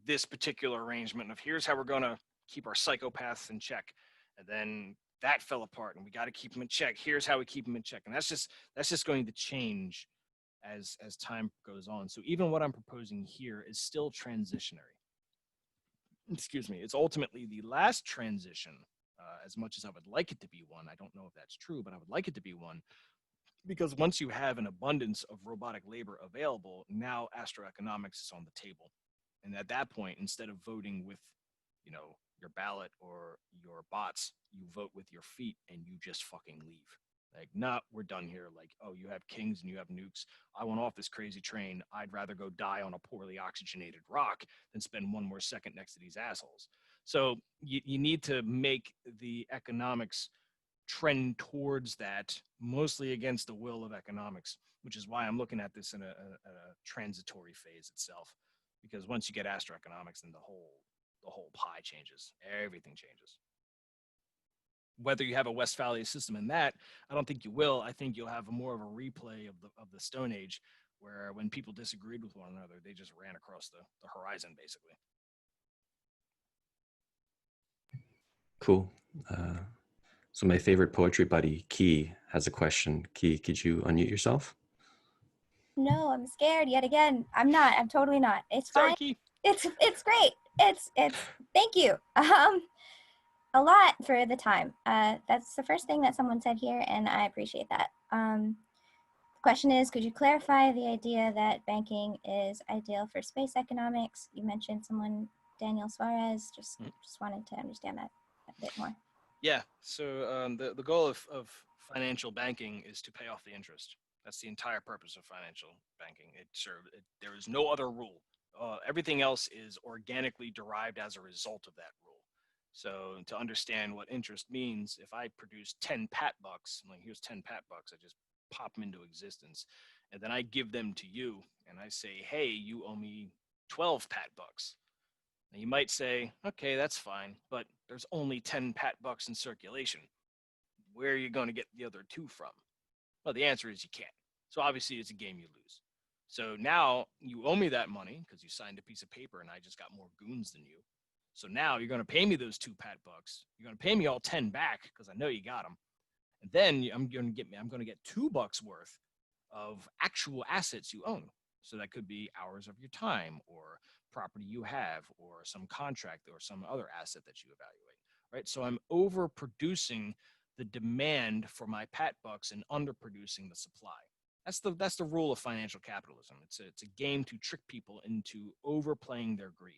this particular arrangement of here's how we're going to keep our psychopaths in check, and then that fell apart and we got to keep them in check. Here's how we keep them in check, and that's just going to change as time goes on. So even what I'm proposing here is still transitionary. Excuse me. It's ultimately the last transition. As much as I would like it to be one, I don't know if that's true, but I would like it to be one, because once you have an abundance of robotic labor available, now astroeconomics is on the table. And at that point, instead of voting with, your ballot or your bots, you vote with your feet and you just fucking leave. Like, nah, we're done here. Like, oh, you have kings and you have nukes. I want off this crazy train. I'd rather go die on a poorly oxygenated rock than spend one more second next to these assholes. So you need to make the economics trend towards that, mostly against the will of economics, which is why I'm looking at this in a transitory phase itself. Because once you get astroeconomics, then the whole pie changes. Everything changes. Whether you have a Westphalia system in that, I don't think you will. I think you'll have more of a replay of the Stone Age, where when people disagreed with one another, they just ran across the horizon, basically. Cool. So my favorite poetry buddy, Key, has a question. Key, could you unmute yourself? No, I'm scared yet again. I'm not. I'm totally not. It's Sorry, fine. Key. It's great. It's thank you. A lot for the time. That's the first thing that someone said here, and I appreciate that. The question is, could you clarify the idea that banking is ideal for space economics? You mentioned someone, Daniel Suarez. Just wanted to understand that a bit more. Yeah. So the goal of financial banking is to pay off the interest. That's the entire purpose of financial banking. There is no other rule. Everything else is organically derived as a result of that rule. So to understand what interest means, if I produce 10 pat bucks, like here's 10 pat bucks, I just pop them into existence, and then I give them to you, and I say, hey, you owe me 12 pat bucks. Now you might say, okay, that's fine, but there's only 10 pat bucks in circulation. Where are you going to get the other 2 from? Well, the answer is you can't. So obviously it's a game you lose. So now you owe me that money because you signed a piece of paper and I just got more goons than you. So now you're going to pay me those 2 pat bucks. You're going to pay me all 10 back because I know you got them. And then I'm going to get $2 worth of actual assets you own. So that could be hours of your time or property you have or some contract or some other asset that you evaluate, right? So I'm overproducing the demand for my pat bucks and underproducing the supply. That's the rule of financial capitalism. It's a game to trick people into overplaying their greed.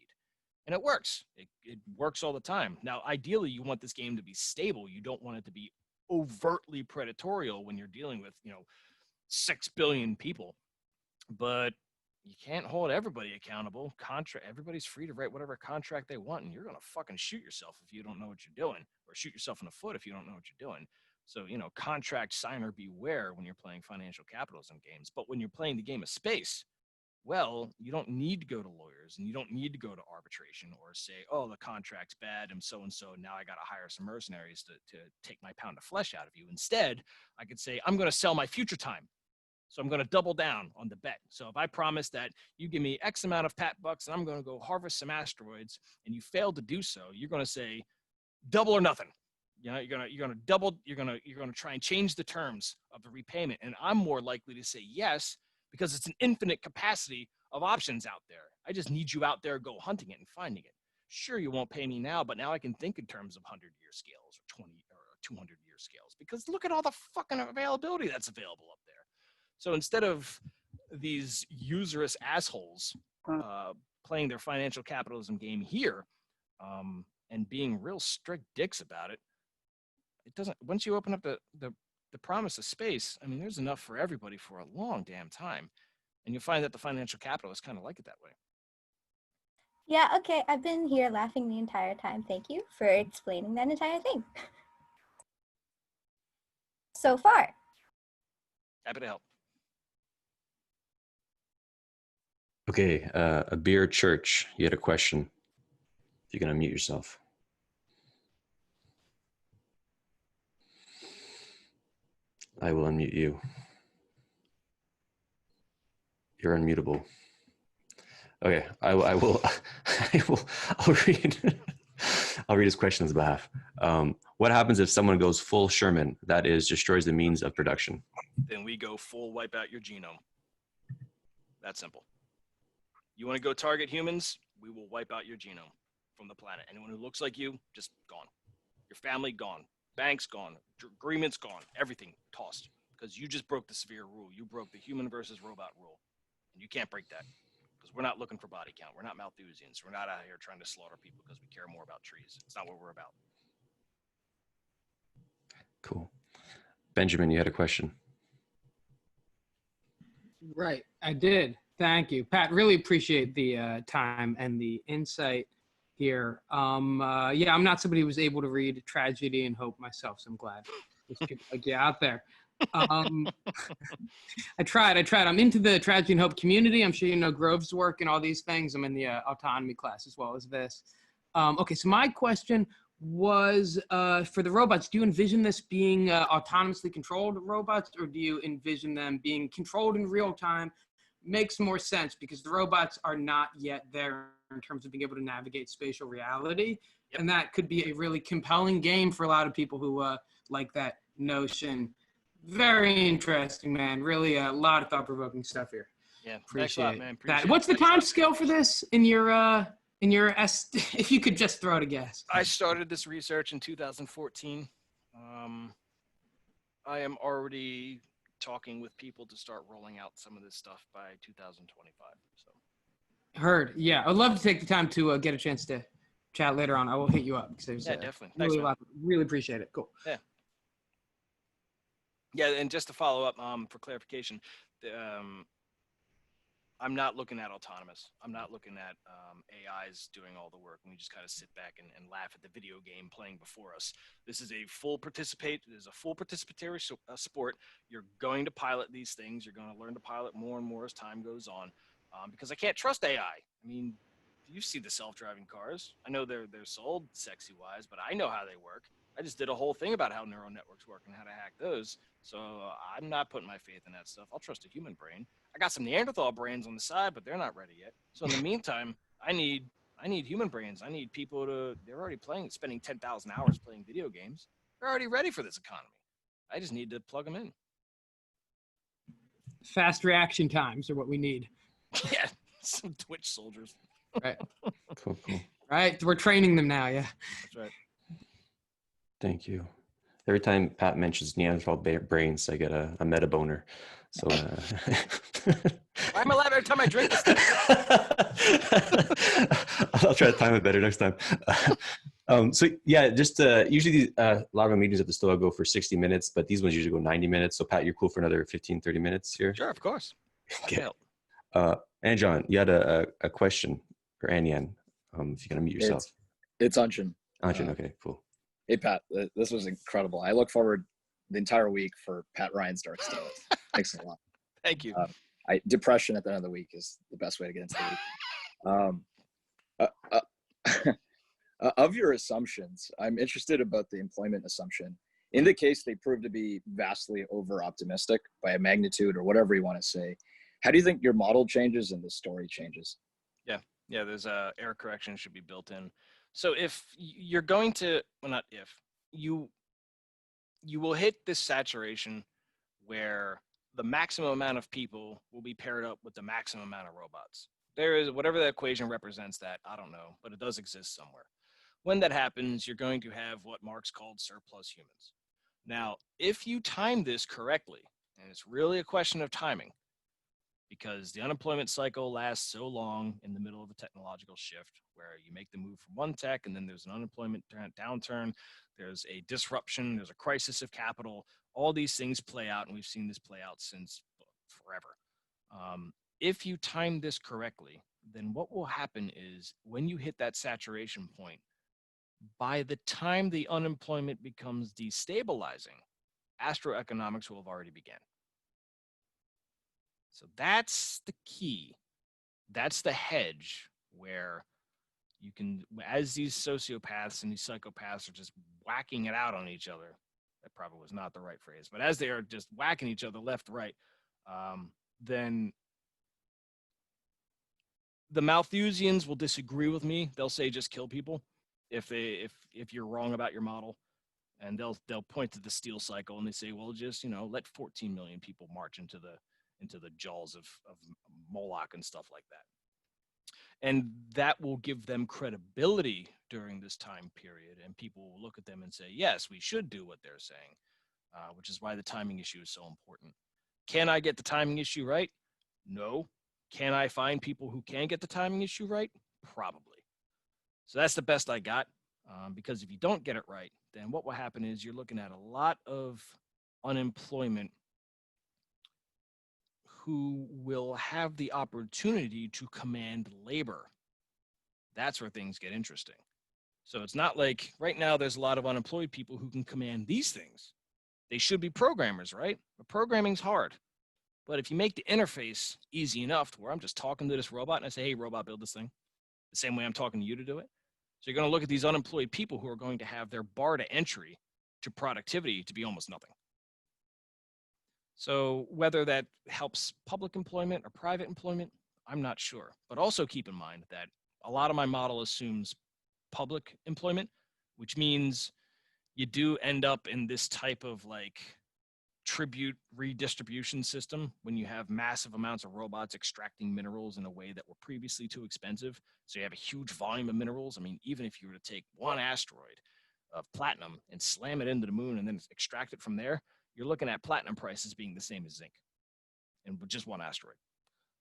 And it works. It works all the time. Now, ideally, you want this game to be stable. You don't want it to be overtly predatory when you're dealing with, 6 billion people. But you can't hold everybody accountable. Everybody's free to write whatever contract they want, and you're going to fucking shoot yourself if you don't know what you're doing, or shoot yourself in the foot if you don't know what you're doing. So, contract signer beware when you're playing financial capitalism games. But when you're playing the game of space, well, you don't need to go to lawyers and you don't need to go to arbitration or say, oh, the contract's bad and so, now I got to hire some mercenaries to take my pound of flesh out of you. Instead, I could say, I'm going to sell my future time. So I'm going to double down on the bet. So if I promise that you give me X amount of pat bucks and I'm going to go harvest some asteroids and you fail to do so, you're going to say double or nothing. You're going to double, you're going to try and change the terms of the repayment. And I'm more likely to say yes, because it's an infinite capacity of options out there. I just need you out there, go hunting it and finding it. Sure, you won't pay me now, but now I can think in terms of 100-year scales or 20 or 200-year scales, because look at all the fucking availability that's available up there. So instead of these usurious assholes playing their financial capitalism game here and being real strict dicks about it, it doesn't. Once you open up the promise of space, I mean, there's enough for everybody for a long damn time, and you'll find that the financial capitalists kind of like it that way. Yeah, okay. I've been here laughing the entire time. Thank you for explaining that entire thing. So far. Happy to help. Okay, a beer church. You had a question. If you can unmute yourself. I will unmute you. You're unmutable. Okay, I will. I'll read. I'll read his question on his behalf. What happens if someone goes full Sherman? That is, destroys the means of production. Then we go full wipe out your genome. That simple. You want to go target humans? We will wipe out your genome from the planet. Anyone who looks like you, just gone. Your family gone. Banks gone. Agreements gone. Everything tossed. Because you just broke the severe rule. You broke the human versus robot rule. And you can't break that. Because we're not looking for body count. We're not Malthusians. We're not out here trying to slaughter people because we care more about trees. It's not what we're about. Cool. Benjamin, you had a question. Right, I did. Thank you, Pat. Really appreciate the time and the insight here. Yeah, I'm not somebody who was able to read Tragedy and Hope myself, so I'm glad there's people like you out there. I tried. I'm into the Tragedy and Hope community. I'm sure you know Grove's work and all these things. I'm in the autonomy class as well as this. Okay, so my question was for the robots, do you envision this being autonomously controlled robots, or do you envision them being controlled in real time? Makes more sense because the robots are not yet there in terms of being able to navigate spatial reality. Yep. And that could be a really compelling game for a lot of people who like that notion. Very interesting, man. Really a lot of thought-provoking stuff here. Yeah, Appreciate thanks a lot, man. Appreciate that. What's the it. time scale for this in your if you could just throw it a guess? I started this research in 2014. I am already talking with people to start rolling out some of this stuff by 2025. So Heard. Yeah, I'd love to take the time to get a chance to chat later on. I will hit you up because there's definitely. really Thanks, man. really appreciate it. Cool. Yeah, and just to follow up for clarification, I'm not looking at autonomous. I'm not looking at AIs doing all the work, and we just kind of sit back and laugh at the video game playing before us. This is a full participatory sport. You're going to pilot these things. You're going to learn to pilot more and more as time goes on, because I can't trust AI. I mean, you see the self-driving cars. I know they're sold sexy-wise, but I know how they work. I just did a whole thing about how neural networks work and how to hack those. So I'm not putting my faith in that stuff. I'll trust a human brain. I got some Neanderthal brains on the side, but they're not ready yet. So in the meantime, I need human brains. I need people they're already spending 10,000 hours playing video games. They're already ready for this economy. I just need to plug them in. Fast reaction times are what we need. Yeah, some Twitch soldiers. Right. Cool. Right. We're training them now. Yeah. That's right. Thank you. Every time Pat mentions Neanderthal brains, I get a meta boner. So Why am I laughing every time I drink this? I'll try to time it better next time. So yeah, just usually a lot of our meetings at the Stoa go for 60 minutes, but these ones usually go 90 minutes. So Pat, you're cool for another 15, 30 minutes here? Sure, of course. Okay. And John, you had a question, or Anyan, if you can unmute yourself. It's Anshin. Anshin, okay, cool. Hey, Pat, this was incredible. I look forward the entire week for Pat Ryan's Dark Stoa. Thanks a lot. Thank you. Depression at the end of the week is the best way to get into the week. Of your assumptions, I'm interested about the employment assumption. In the case they prove to be vastly over-optimistic by a magnitude or whatever you want to say, how do you think your model changes and the story changes? Yeah, there's error correction should be built in. So if you're going to, well, not if, you will hit this saturation where the maximum amount of people will be paired up with the maximum amount of robots. There is, whatever that equation represents that, I don't know, but it does exist somewhere. When that happens, you're going to have what Marx called surplus humans. Now, if you time this correctly, and it's really a question of timing, because the unemployment cycle lasts so long in the middle of a technological shift where you make the move from one tech and then there's an unemployment downturn, there's a disruption, there's a crisis of capital, all these things play out, and we've seen this play out since forever. If you time this correctly, then what will happen is when you hit that saturation point, by the time the unemployment becomes destabilizing, astroeconomics will have already begun. So that's the key. That's the hedge where you can, as these sociopaths and these psychopaths are just whacking it out on each other. That probably was not the right phrase, but as they are just whacking each other left, right, then the Malthusians will disagree with me. They'll say just kill people if you're wrong about your model, and they'll point to the steel cycle and they say, well, just let 14 million people march into the jaws of Moloch and stuff like that. And that will give them credibility during this time period. And people will look at them and say, yes, we should do what they're saying, which is why the timing issue is so important. Can I get the timing issue right? No. Can I find people who can get the timing issue right? Probably. So that's the best I got. Because if you don't get it right, then what will happen is you're looking at a lot of unemployment who will have the opportunity to command labor. That's where things get interesting. So it's not like right now there's a lot of unemployed people who can command these things. They should be programmers, right? But programming's hard. But if you make the interface easy enough to where I'm just talking to this robot and I say, hey, robot, build this thing, the same way I'm talking to you to do it. So you're going to look at these unemployed people who are going to have their bar to entry to productivity to be almost nothing. So whether that helps public employment or private employment, I'm not sure. But also keep in mind that a lot of my model assumes public employment, which means you do end up in this type of like tribute redistribution system when you have massive amounts of robots extracting minerals in a way that were previously too expensive. So you have a huge volume of minerals. I mean, even if you were to take one asteroid of platinum and slam it into the moon and then extract it from there, you're looking at platinum prices being the same as zinc and with just one asteroid.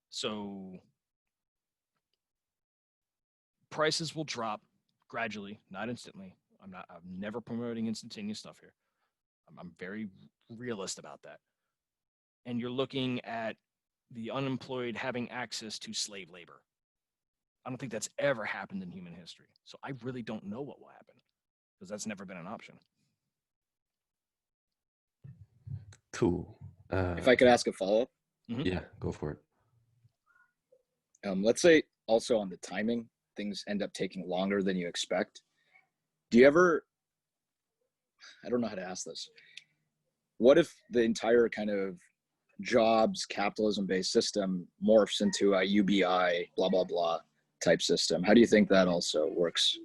So prices will drop gradually, not instantly. I'm never promoting instantaneous stuff here. I'm very realist about that. And you're looking at the unemployed having access to slave labor. I don't think that's ever happened in human history. So I really don't know what will happen because that's never been an option. Cool. If I could ask a follow-up. Yeah, go for it. Let's say also on the timing, things end up taking longer than you expect. Do you ever, I don't know how to ask this. What if the entire kind of jobs, capitalism-based system morphs into a UBI, blah, blah, blah type system? How do you think that also works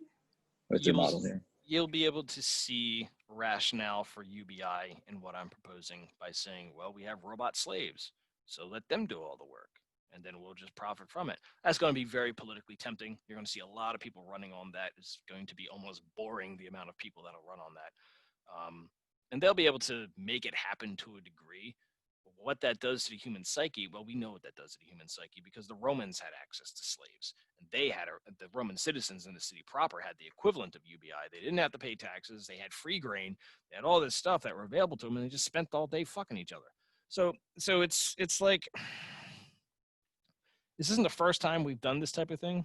with your model here? You'll be able to see rationale for UBI in what I'm proposing by saying, well, we have robot slaves, so let them do all the work, and then we'll just profit from it. That's going to be very politically tempting. You're going to see a lot of people running on that. It's going to be almost boring, the amount of people that'll run on that. And they'll be able to make it happen to a degree. What that does to the human psyche, well, we know what that does to the human psyche because the Romans had access to slaves, and the Roman citizens in the city proper had the equivalent of UBI. They didn't have to pay taxes. They had free grain. They had all this stuff that were available to them, and they just spent all day fucking each other. So it's like this isn't the first time we've done this type of thing.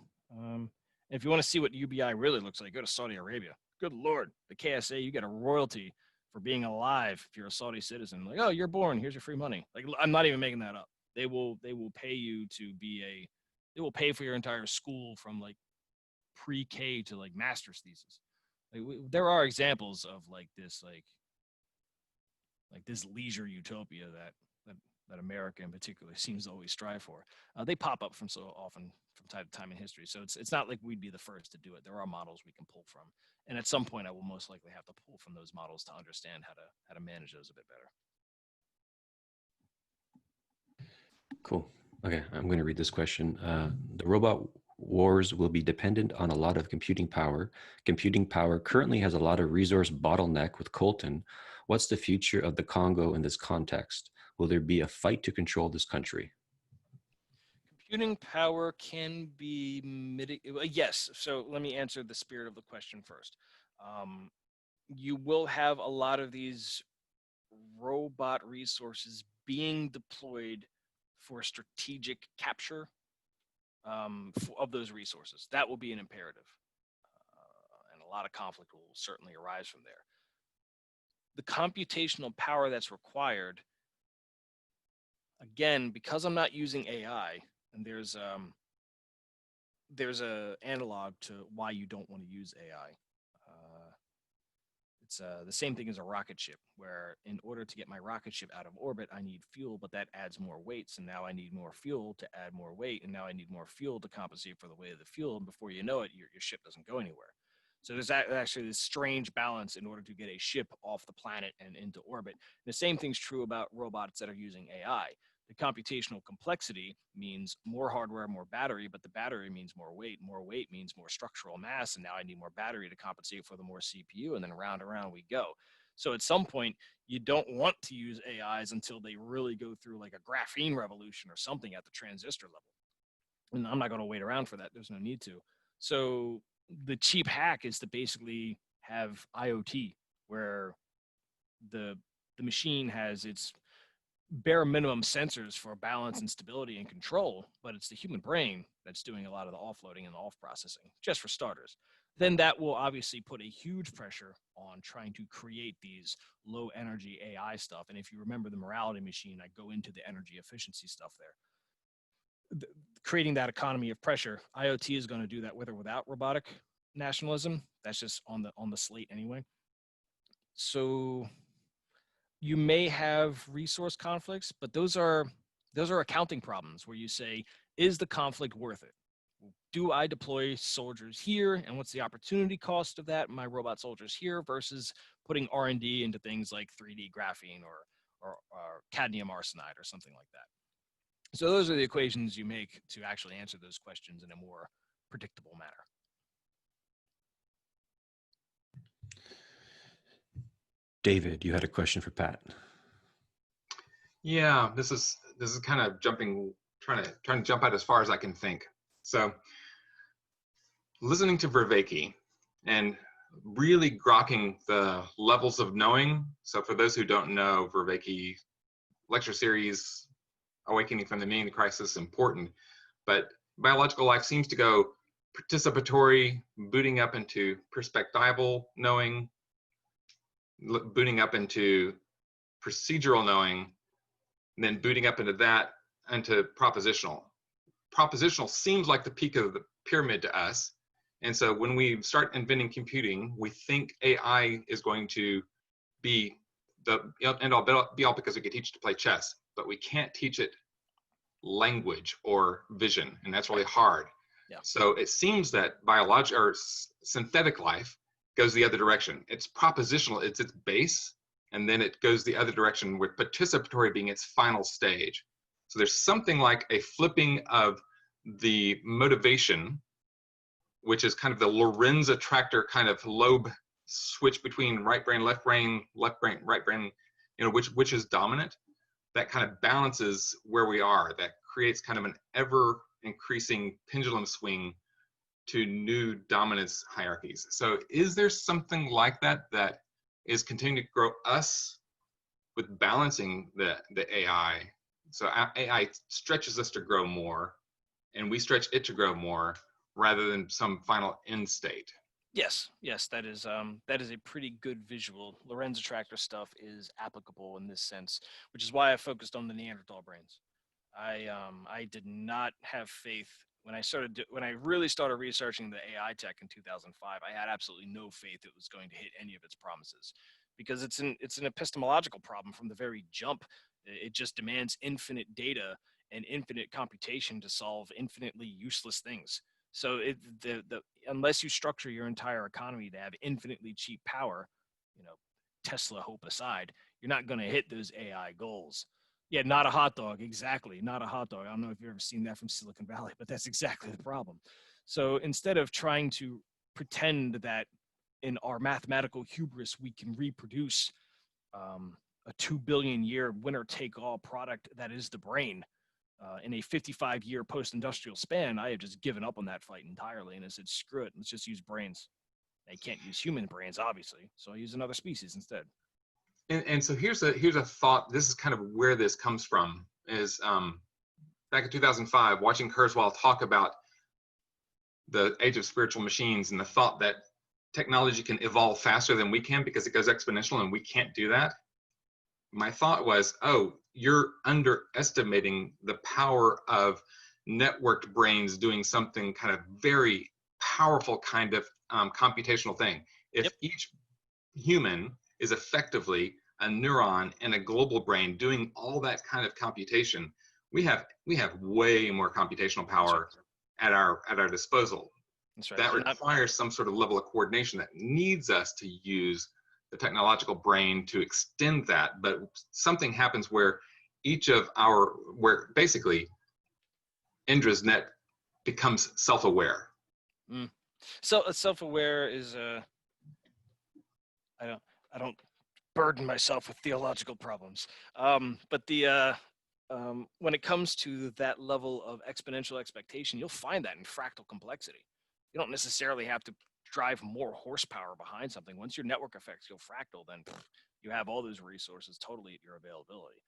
If you want to see what UBI really looks like, go to Saudi Arabia. Good Lord, the KSA, you get a royalty for being alive if you're a Saudi citizen. Like, oh, you're born, here's your free money. Like, I'm not even making that up. They will pay you to be they will pay for your entire school from like pre-K to like master's thesis. Like, there are examples of like this leisure utopia that America in particular seems to always strive for. They pop up from so often from time to time in history. So it's not like we'd be the first to do it. There are models we can pull from. And at some point I will most likely have to pull from those models to understand how to manage those a bit better. Cool. Okay, I'm going to read this question. The robot wars will be dependent on a lot of computing power. Computing power currently has a lot of resource bottleneck with Colton. What's the future of the Congo in this context? Will there be a fight to control this country? Computing power can be mitigated. Yes. So let me answer the spirit of the question first. You will have a lot of these robot resources being deployed for strategic capture of those resources. That will be an imperative. And a lot of conflict will certainly arise from there. The computational power that's required, again, because I'm not using AI, and there's a analog to why you don't want to use AI. It's the same thing as a rocket ship, where in order to get my rocket ship out of orbit, I need fuel, but that adds more weight. So now I need more fuel to add more weight, and now I need more fuel to compensate for the weight of the fuel. And before you know it, your ship doesn't go anywhere. So there's actually this strange balance in order to get a ship off the planet and into orbit. The same thing's true about robots that are using AI. The computational complexity means more hardware, more battery, but the battery means more weight. More weight means more structural mass, and now I need more battery to compensate for the more CPU, and then round and round we go. So at some point, you don't want to use AIs until they really go through like a graphene revolution or something at the transistor level. And I'm not going to wait around for that. There's no need to. So the cheap hack is to basically have IoT, where the machine has its bare minimum sensors for balance and stability and control, but it's the human brain that's doing a lot of the offloading and the off processing, just for starters. Then that will obviously put a huge pressure on trying to create these low energy AI stuff. And if you remember the morality machine, I go into the energy efficiency stuff there. Creating that economy of pressure, IoT is going to do that with or without robotic nationalism. That's just on the slate anyway. So you may have resource conflicts, but those are accounting problems where you say, is the conflict worth it? Do I deploy soldiers here, and what's the opportunity cost of that, my robot soldiers here, versus putting R&D into things like 3D graphene or cadmium arsenide or something like that. So those are the equations you make to actually answer those questions in a more predictable manner. David, you had a question for Pat. Yeah, this is kind of trying to jump out as far as I can think. So listening to Vervaeke and really grokking the levels of knowing. So for those who don't know, Vervaeke lecture series, Awakening from the Meaning of the Crisis, important, but biological life seems to go participatory, booting up into perspectival knowing, booting up into procedural knowing, and then booting up into propositional. Propositional seems like the peak of the pyramid to us. And so when we start inventing computing, we think AI is going to be the end all be all because we can teach it to play chess, but we can't teach it language or vision, and that's really hard. Yeah. So it seems that biological or synthetic life goes the other direction. It's propositional, it's its base, and then it goes the other direction with participatory being its final stage. So there's something like a flipping of the motivation, which is kind of the Lorenz attractor kind of lobe switch between right brain, right brain, which is dominant. That kind of balances where we are. That creates kind of an ever increasing pendulum swing to new dominance hierarchies. So is there something like that that is continuing to grow us with balancing the AI? So AI stretches us to grow more, and we stretch it to grow more, rather than some final end state. Yes, that is a pretty good visual. Lorenz attractor stuff is applicable in this sense, which is why I focused on the Neanderthal brains. I did not have faith when I really started researching the AI tech in 2005. I had absolutely no faith it was going to hit any of its promises, because it's an epistemological problem from the very jump. It just demands infinite data and infinite computation to solve infinitely useless things. So unless you structure your entire economy to have infinitely cheap power, Tesla hope aside, you're not going to hit those AI goals. Yeah, not a hot dog. Exactly. Not a hot dog. I don't know if you've ever seen that from Silicon Valley, but that's exactly the problem. So instead of trying to pretend that in our mathematical hubris, we can reproduce a 2 billion year winner take all product that is the brain, in a 55-year post-industrial span, I have just given up on that fight entirely, and I said, screw it, let's just use brains. They can't use human brains, obviously, so I use another species instead. And so here's a thought. This is kind of where this comes from. Is back in 2005, watching Kurzweil talk about the age of spiritual machines and the thought that technology can evolve faster than we can because it goes exponential and we can't do that. My thought was, oh, you're underestimating the power of networked brains doing something kind of very powerful kind of computational thing. If each human is effectively a neuron in a global brain doing all that kind of computation, we have way more computational power at our disposal. That's right. That requires some sort of level of coordination that needs us to use the technological brain to extend that. But something happens where where basically Indra's net becomes self-aware. So self-aware is I don't burden myself with theological problems. But when it comes to that level of exponential expectation, you'll find that in fractal complexity. You don't necessarily have to drive more horsepower behind something. Once your network effects go fractal, then you have all those resources totally at your availability.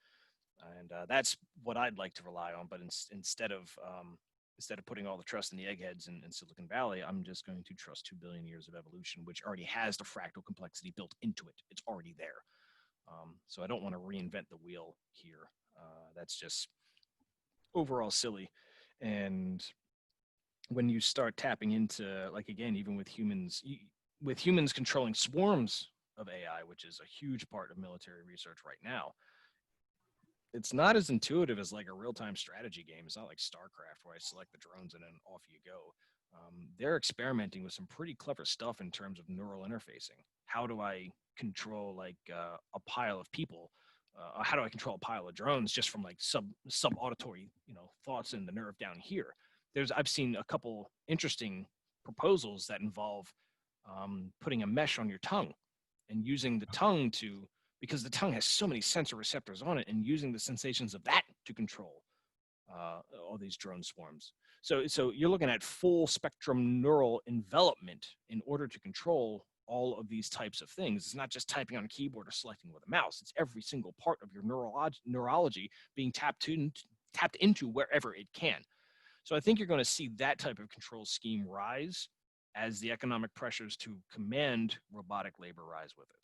And that's what I'd like to rely on. But instead of putting all the trust in the eggheads in Silicon Valley, I'm just going to trust 2 billion years of evolution, which already has the fractal complexity built into it. It's already there. So I don't want to reinvent the wheel here. That's just overall silly. And when you start tapping into, like, again, even with humans controlling swarms of AI, which is a huge part of military research right now, it's not as intuitive as like a real-time strategy game. It's not like StarCraft where I select the drones and then off you go. They're experimenting with some pretty clever stuff in terms of neural interfacing. How do I control like a pile of people? How do I control a pile of drones just from like sub-auditory, thoughts in the nerve down here? I've seen a couple interesting proposals that involve putting a mesh on your tongue and using the tongue because the tongue has so many sensor receptors on it, and using the sensations of that to control all these drone swarms. So you're looking at full spectrum neural envelopment in order to control all of these types of things. It's not just typing on a keyboard or selecting with a mouse. It's every single part of your neurology being tapped into wherever it can. So I think you're going to see that type of control scheme rise as the economic pressures to command robotic labor rise with it.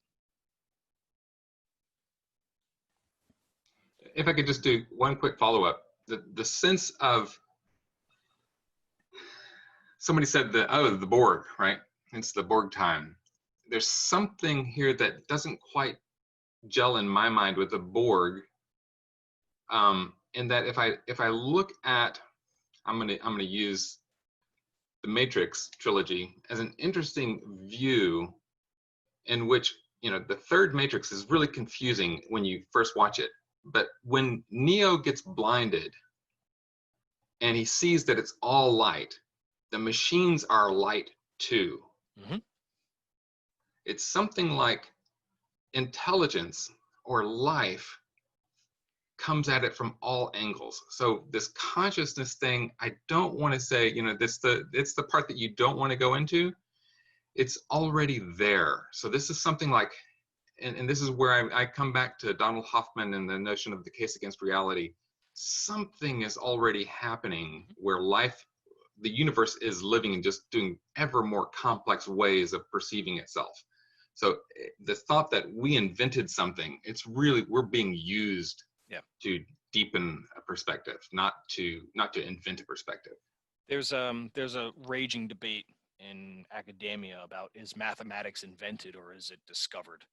If I could just do one quick follow-up, the sense of, somebody said the Borg, right? It's the Borg time. There's something here that doesn't quite gel in my mind with the Borg, in that if I look at, I'm gonna use the Matrix trilogy as an interesting view, in which the third Matrix is really confusing when you first watch it. But when Neo gets blinded and he sees that it's all light, the machines are light too. Mm-hmm. It's something like intelligence or life comes at it from all angles. So this consciousness thing, I don't want to say, it's the part that you don't want to go into. It's already there. So this is something like, and this is where I come back to Donald Hoffman and the notion of the case against reality. Something is already happening where the universe is living in just doing ever more complex ways of perceiving itself. So the thought that we invented something, we're being used to deepen a perspective, not to invent a perspective. There's a raging debate in academia about, is mathematics invented or is it discovered?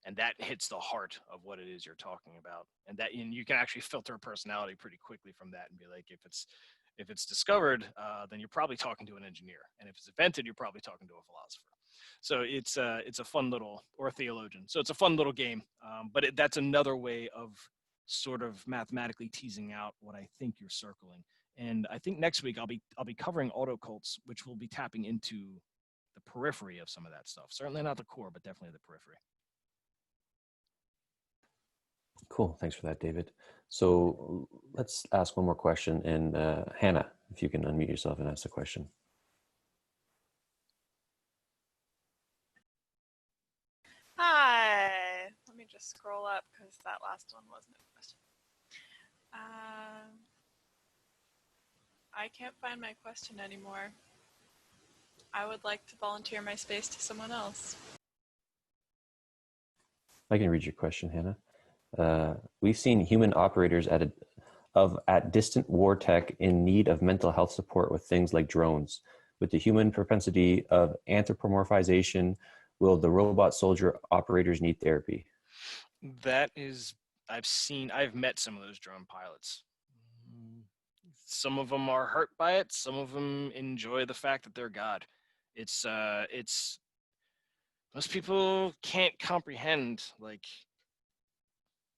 And that hits the heart of what it is you're talking about. And you can actually filter a personality pretty quickly from that and be like, if it's discovered, then you're probably talking to an engineer. And if it's invented, you're probably talking to a philosopher. So it's a fun little, or a theologian. So it's a fun little game. But that's another way of sort of mathematically teasing out what I think you're circling. And I think next week I'll be covering autocults, which will be tapping into the periphery of some of that stuff. Certainly not the core, but definitely the periphery. Cool. Thanks for that, David. So let's ask one more question. And Hannah, if you can unmute yourself and ask the question. Hi. Let me just scroll up because that last one wasn't a question. I can't find my question anymore. I would like to volunteer my space to someone else. I can read your question, Hannah. We've seen human operators at distant war tech in need of mental health support with things like drones. With the human propensity of anthropomorphization, will the robot soldier operators need therapy? That is, I've met some of those drone pilots. Some of them are hurt by it. Some of them enjoy the fact that they're God. It's most people can't comprehend, like,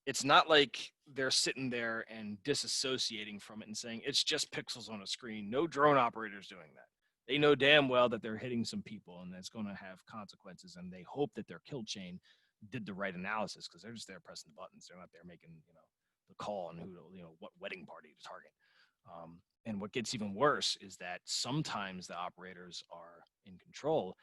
it's not like they're sitting there and disassociating from it and saying it's just pixels on a screen. No drone operator's doing that. They know damn well that they're hitting some people and that's going to have consequences, and they hope that their kill chain did the right analysis, because they're just there pressing the buttons. They're not there making, the call on who to, what wedding party to target. And what gets even worse is that sometimes the operators are in control,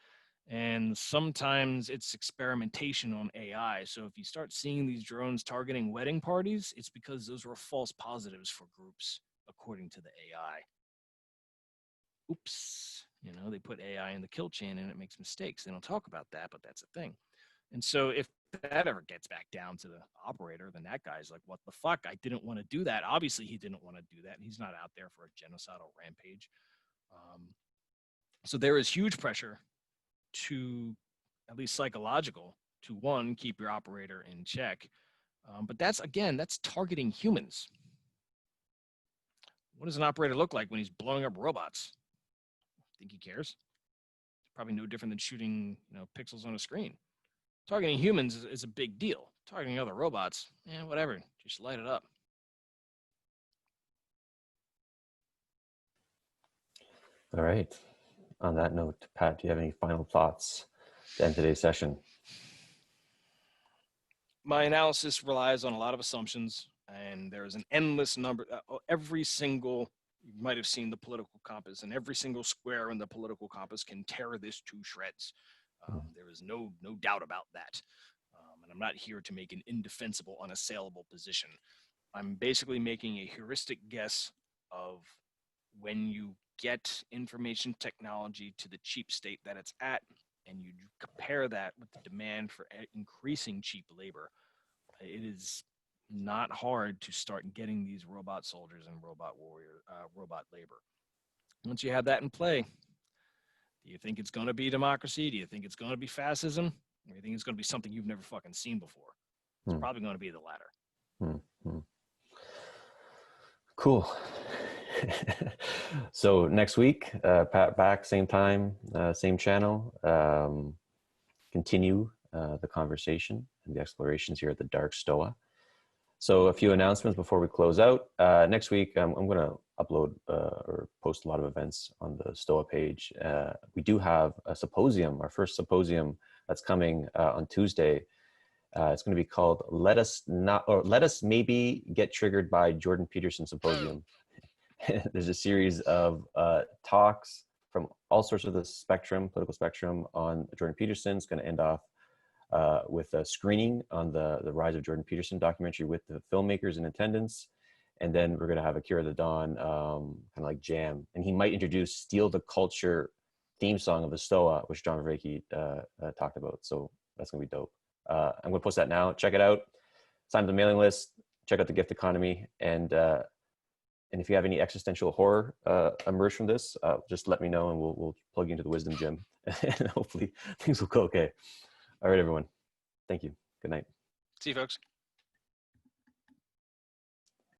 and sometimes it's experimentation on AI. So if you start seeing these drones targeting wedding parties, it's because those were false positives for groups, according to the AI. Oops, they put AI in the kill chain and it makes mistakes. They don't talk about that, but that's a thing. And so if that ever gets back down to the operator, then that guy's like, what the fuck? I didn't want to do that. Obviously, he didn't want to do that. And he's not out there for a genocidal rampage. So there is huge pressure to, at least psychological, to one, keep your operator in check. But that's targeting humans. What does an operator look like when he's blowing up robots? Think he cares? It's probably no different than shooting, pixels on a screen. Targeting humans is a big deal. Targeting other robots, whatever, just light it up. All right. On that note, Pat, do you have any final thoughts to end today's session? My analysis relies on a lot of assumptions, and there is an endless number. You might have seen the political compass, and every single square in the political compass can tear this to shreds. There is no doubt about that. And I'm not here to make an indefensible, unassailable position. I'm basically making a heuristic guess of when you get information technology to the cheap state that it's at, and you compare that with the demand for increasing cheap labor, it is not hard to start getting these robot soldiers and robot labor. Once you have that in play, do you think it's going to be democracy? Do you think it's going to be fascism? Or do you think it's going to be something you've never fucking seen before? It's probably going to be the latter. Cool. So next week, Pat back, same time, same channel. Continue the conversation and the explorations here at the Dark Stoa. So a few announcements before we close out. Next week, I'm going to upload or post a lot of events on the Stoa page. We do have a symposium, our first symposium that's coming on Tuesday. It's going to be called Let Us Maybe Get Triggered by Jordan Peterson Symposium. There's a series of talks from all sorts of the political spectrum on Jordan Peterson. It's going to end off with a screening on the Rise of Jordan Peterson documentary with the filmmakers in attendance. And then we're going to have a Cure of the Dawn kind of like jam. And he might introduce Steal the Culture theme song of the Stoa, which John Vervaeke talked about. So that's going to be dope. I'm going to post that now. Check it out. Sign up the mailing list. Check out the gift economy. And if you have any existential horror emerge from this, just let me know and we'll plug you into the wisdom gym. And hopefully things will go okay. All right, everyone. Thank you. Good night. See you, folks.